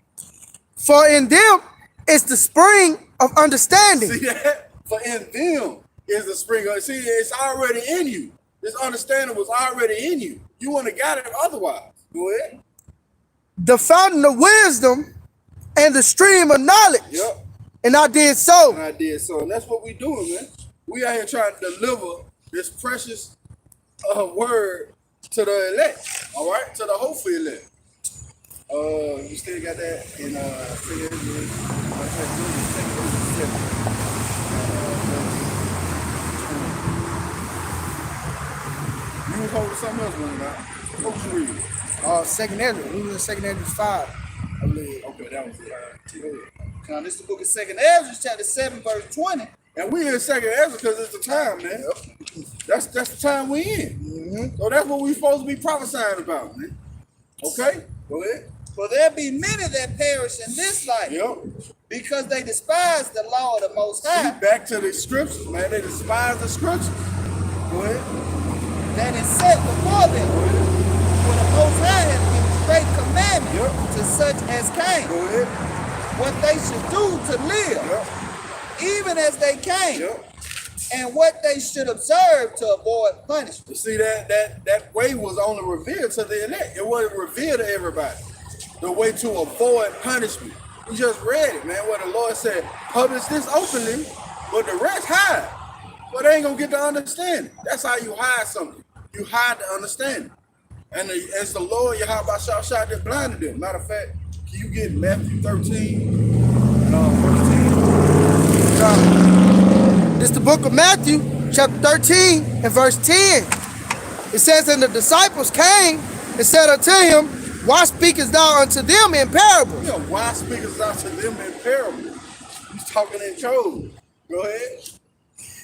For in them is the spring of understanding. See that? For in them is the spring of, see, it's already in you. This understanding was already in you. You wouldn't have got it otherwise. Go ahead. The fountain of wisdom and the stream of knowledge. And I did so. And I did so. And that's what we doing, man. We out here trying to deliver this precious word to the elect. All right? To the hopeful elect. You still got that in you was holding something else one night. What was you reading? 2nd Ezra. We was in 2nd Ezra 5. I believe. Okay, that was it. Now, this is the book of 2nd Ezra, chapter 7, verse 20. And we in 2nd Ezra because it's the time, man. That's the time we in. So that's what we supposed to be prophesying about, man. Okay? Go ahead. For there be many that perish in this life. because they despise the law of the Most High. See, back to the scriptures, man. They despise the scriptures. Go ahead. That is set before them. For the Most High has given great commandment to such as came. Go ahead. What they should do to live, even as they came, and what they should observe to avoid punishment. You see, that way was only revealed to the elect. It wasn't revealed to everybody. The way to avoid punishment. We just read it, man, where the Lord said, publish this openly, but the rest hide. But they ain't gonna get to understand. That's how you hide something. You hide the understanding. And it's the Lord Yahawah shot that blinded them. Matter of fact, can you get Matthew 13 verse 10? This is the book of Matthew, chapter 13 and verse 10. It says, and the disciples came and said unto him, why speakest thou unto them in parables? Yeah, why speakest thou to them in parables? He's talking in code. Go ahead.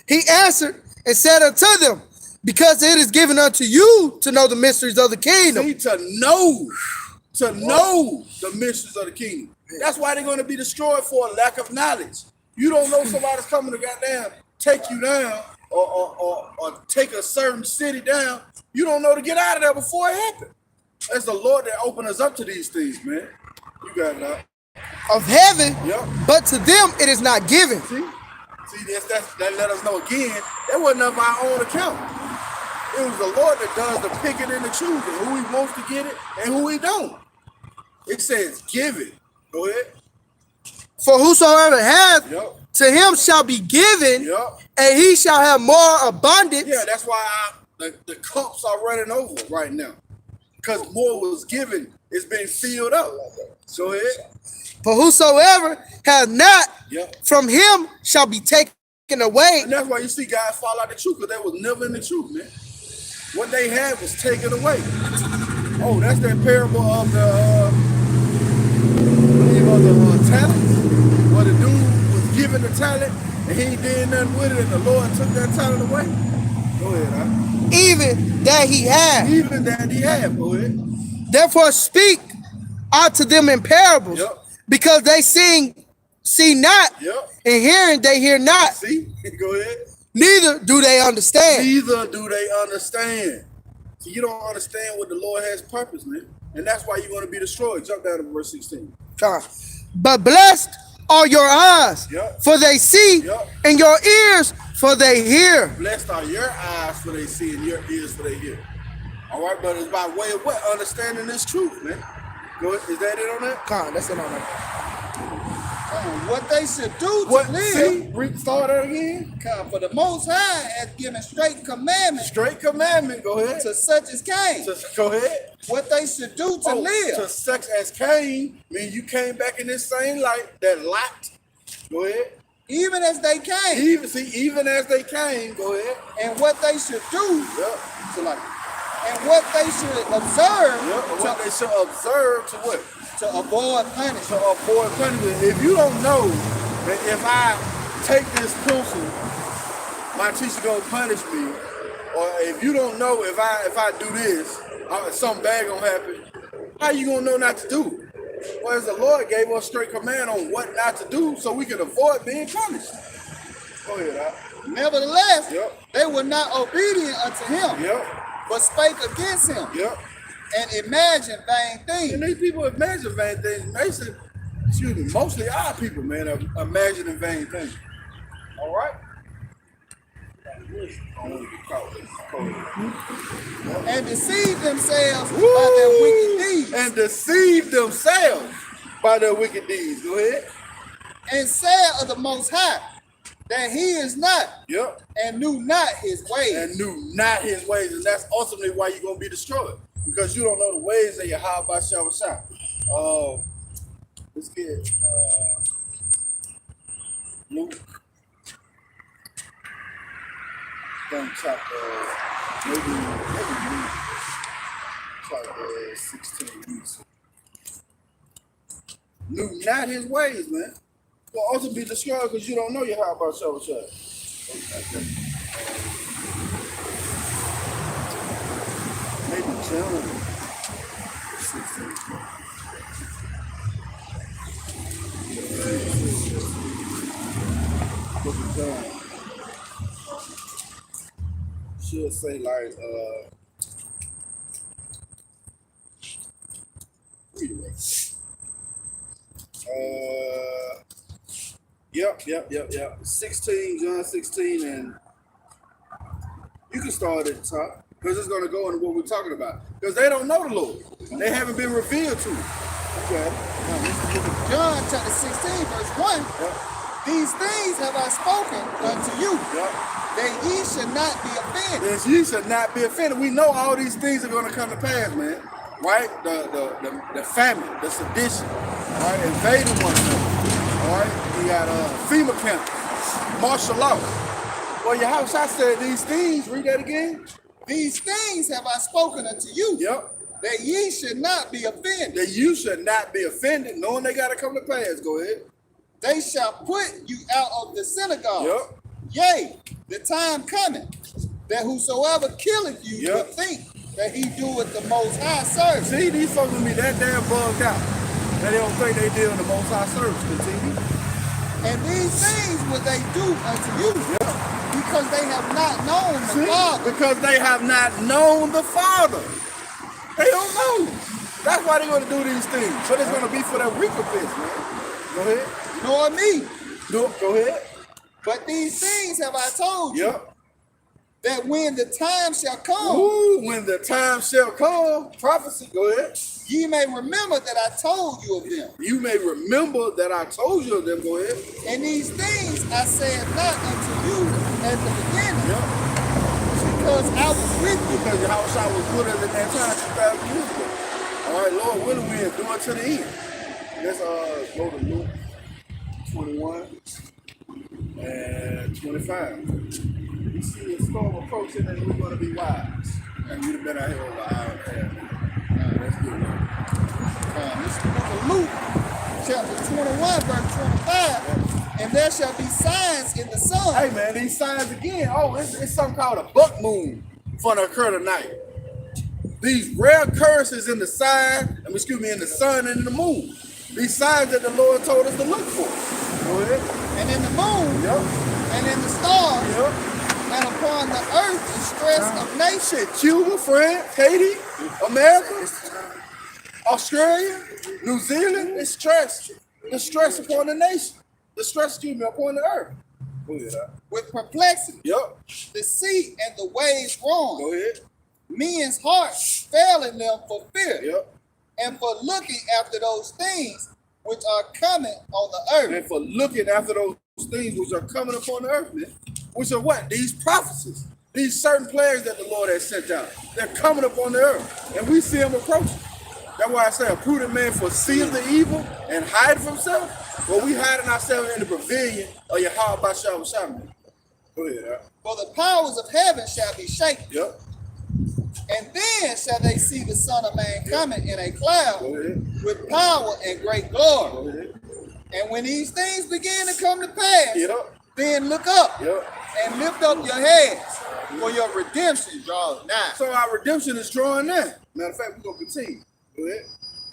He answered and said unto them, because it is given unto you to know the mysteries of the kingdom. See, to know the mysteries of the kingdom. That's why they're going to be destroyed for a lack of knowledge. You don't know somebody's coming to goddamn take you down or take a certain city down. You don't know to get out of there before it happens. That's the Lord that opened us up to these things, man. You got it out. Of heaven, but to them it is not given. See, that let us know again, that wasn't of our own account. It was the Lord that does the picking and the choosing, who he wants to get it and who he don't. It says, give it. Go ahead. For whosoever hath, to him shall be given, and he shall have more abundance. Yeah, that's why the cups are running over right now. Because more was given, it's been filled up. Go ahead. For whosoever hath not, from him shall be taken away. And that's why you see guys fall out the truth, because they was never in the truth, man. What they had was taken away. Oh, that's that parable of the talents. Where the dude was given the talent and he did nothing with it, and the Lord took that talent away. Go ahead, huh? Even that he had. Even that he had. Go ahead. Therefore speak out to them in parables, because they see not, and hearing they hear not. See? Go ahead. Neither do they understand. Neither do they understand. So you don't understand what the Lord has purpose, man. And that's why you're going to be destroyed. Jump down to verse 16. But blessed are your eyes, for they see, and your ears, for they hear. Blessed are your eyes, for they see, and your ears, for they hear. All right, but it's by way of what? Understanding this truth, man. Go ahead. Is that it on that? That's it on that. What they should do to live. See? Start that again. For the Most High has given straight commandment. Straight commandment. Go ahead. To such as came. Go ahead. What they should do to live. To such as came. Mean you came back in this same light. That light. Go ahead. Even as they came. Even as they came. Go ahead. And what they should do. And what they should observe. What they should observe to what? To avoid punishment. To avoid punishment. If you don't know that if I take this pencil, my teacher gonna punish me, or if you don't know if I do this, something bad gonna happen, how you gonna know not to do it? Well, as the Lord gave us straight command on what not to do, so we can avoid being punished. Go ahead, Al. Nevertheless, they were not obedient unto him, but spake against him. And imagine vain things. And these people imagine vain things. Mostly our people, man, are imagining vain things. All right? And deceive themselves by their wicked deeds. And deceive themselves by their wicked deeds. Go ahead. And said of the Most High that he is not. And knew not his ways. And knew not his ways. And that's ultimately why you're going to be destroyed. Because you don't know the ways of Yahawashi. Let's get Luke. Chapter maybe Luke. Chapter 16. Knew not his ways, man. Will also be destroyed because you don't know Yahawashi. Maybe John 16. Should say like yep. 16, John 16, and you can start at the top because it's gonna go into what we're talking about. Because they don't know the Lord. They haven't been revealed to them. Okay. John chapter 16, verse 1. Yep. These things have I spoken unto you, Yep. that ye should not be offended. Yes, ye should not be offended. We know all these things are going to come to pass, man. Right? The famine, the sedition, all right, invading one another. All right, you got FEMA camps, martial law. Well, Yahawashi said these things. Read that again. These things have I spoken unto you, Yep. that ye should not be offended. That you should not be offended, knowing they got to come to pass. Go ahead. They shall put you out of the synagogue. Yep. Yea, the time cometh, that whosoever killeth you Yep. will think that he doeth the Most High service. See, these folks will be that damn bugged out that they don't think they deal in the Most High service. Continue. And these things will they do unto you, Yep. because they have not known the See? Father. Because they have not known the Father. They don't know. That's why they're going to do these things. But it's going to be for their recompense, man. Go ahead. Nor me. Go ahead. But these things have I told you, Yep. that when the time shall come, Ooh, when the time shall come, prophecy. Go ahead. ye may remember that I told you of them. You may remember that I told you of them. Go ahead. And these things I said not unto you at the beginning, Yep. because I was with you. Because Yahawashi was with us at that time 2,000 years ago. All right, Lord willing, we endure to the end. Let's go to Luke 21 and 25. We see a storm approaching and we're going to be wise. And we'd have been out here over an hour and a half. Let's get it. This is the book of Luke, chapter 21, verse 25. And there shall be signs in the sun. Hey man, these signs again. Oh, it's something called a buck moon for to occur tonight. These rare occurrences in the in the sun and in the moon. These signs that the Lord told us to look for. Go ahead. And in the moon, Yep. and in the stars, Yep. and upon the earth the stress of nation. Shit, Cuba, France, Haiti, America, Australia, New Zealand. It's stress. The stress upon the nation. The stress, upon the earth. Go ahead. With perplexity, Yep. the sea and the waves wrong. Go ahead. Men's hearts failing them for fear, Yep. and for looking after those things which are coming on the earth. And for looking after those things which are coming upon the earth, man. Which are what? These prophecies. These certain players that the Lord has sent out. They're coming upon the earth. And we see them approaching. That's why I say a prudent man foreseeth the evil and hide from himself. Well, we hiding ourselves in the pavilion of Yahawah bahasham. Go ahead. For the powers of heaven shall be shaken. Yep. And then shall they see the Son of Man coming in a cloud Go ahead. with power and great glory. Go ahead. And when these things begin to come to pass, Yep. then look up Yep. and lift up your heads, for your redemption draws nigh. So our redemption is drawing nigh. Matter of fact, we're going to continue. Go ahead.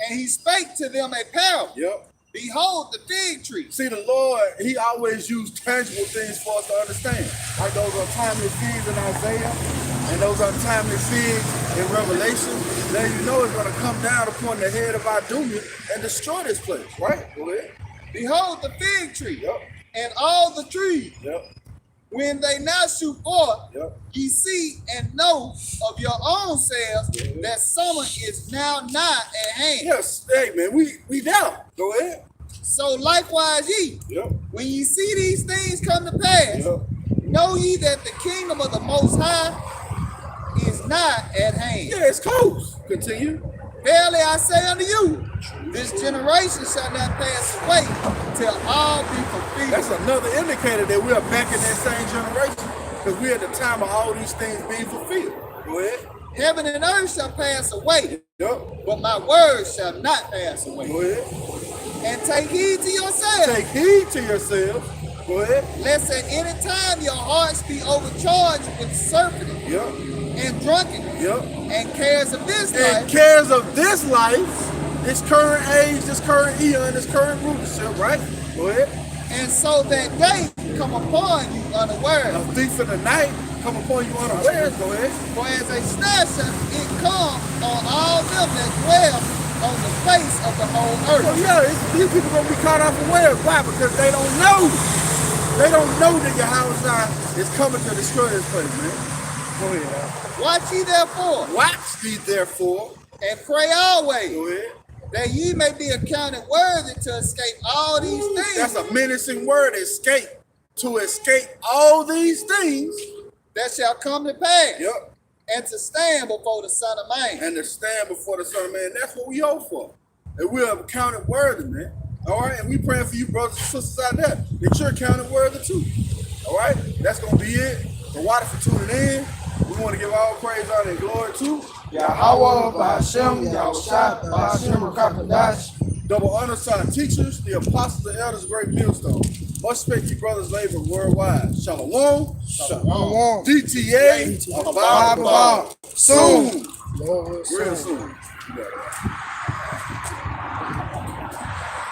And he spake to them a parable. Yep. Behold the fig tree. See, the Lord, he always used tangible things for us to understand. Like those untimely figs in Isaiah and those untimely figs in Revelation. Now you know it's going to come down upon the head of our doom and destroy this place, right? Go ahead. Behold the fig tree. Yep. And all the trees, Yep. when they now shoot forth, Yep. ye see and know of your own selves that summer is now nigh at hand. Yes. Hey, man, we down. Go ahead. So likewise ye, Yep. when ye see these things come to pass, Yep. know ye that the kingdom of the Most High is nigh at hand. Yeah, it's close. Continue. Verily I say unto you, this generation shall not pass away till all be fulfilled. That's another indicator that we are back in that same generation because we're at the time of all these things being fulfilled. Go ahead. Heaven and earth shall pass away, Yep. but my words shall not pass away. Go ahead. And take heed to yourselves, Take heed to yourselves. Go ahead. lest at any time your hearts be overcharged with surfeiting Yep. and drunkenness Yep. and cares of this And life, cares of this life, this current age, this current eon, this current rulership, right? Go ahead. and so that day come upon you unaware. A thief in the night come upon you unawares. Go ahead. For as a snare shall it come on all them that dwell on the face of the whole earth. So yeah, these people gonna be caught off unawares. Why? Because they don't know. They don't know that Yahawashi is coming to destroy this place, man. Go ahead. Watch ye therefore. Watch ye therefore. And pray always. Go ahead. That ye may be accounted worthy to escape all these things. That's a menacing word, escape. To escape all these things that shall come to pass. Yep. And to stand before the Son of Man. And to stand before the Son of Man. That's what we hope for. And we are counted worthy, man. All right? And we praying for you brothers and sisters out there that you're counted worthy too. All right? That's going to be it. So watch for tuning in. We want to give all praise, honor, and glory to Yahawah, bahasham, Yahawashi, bahasham, qadash. double honor sign teachers, the apostles, the elders, great millstone. Much respect you brothers labor worldwide. Shalom. Shalom. DTA. Soon. Real soon.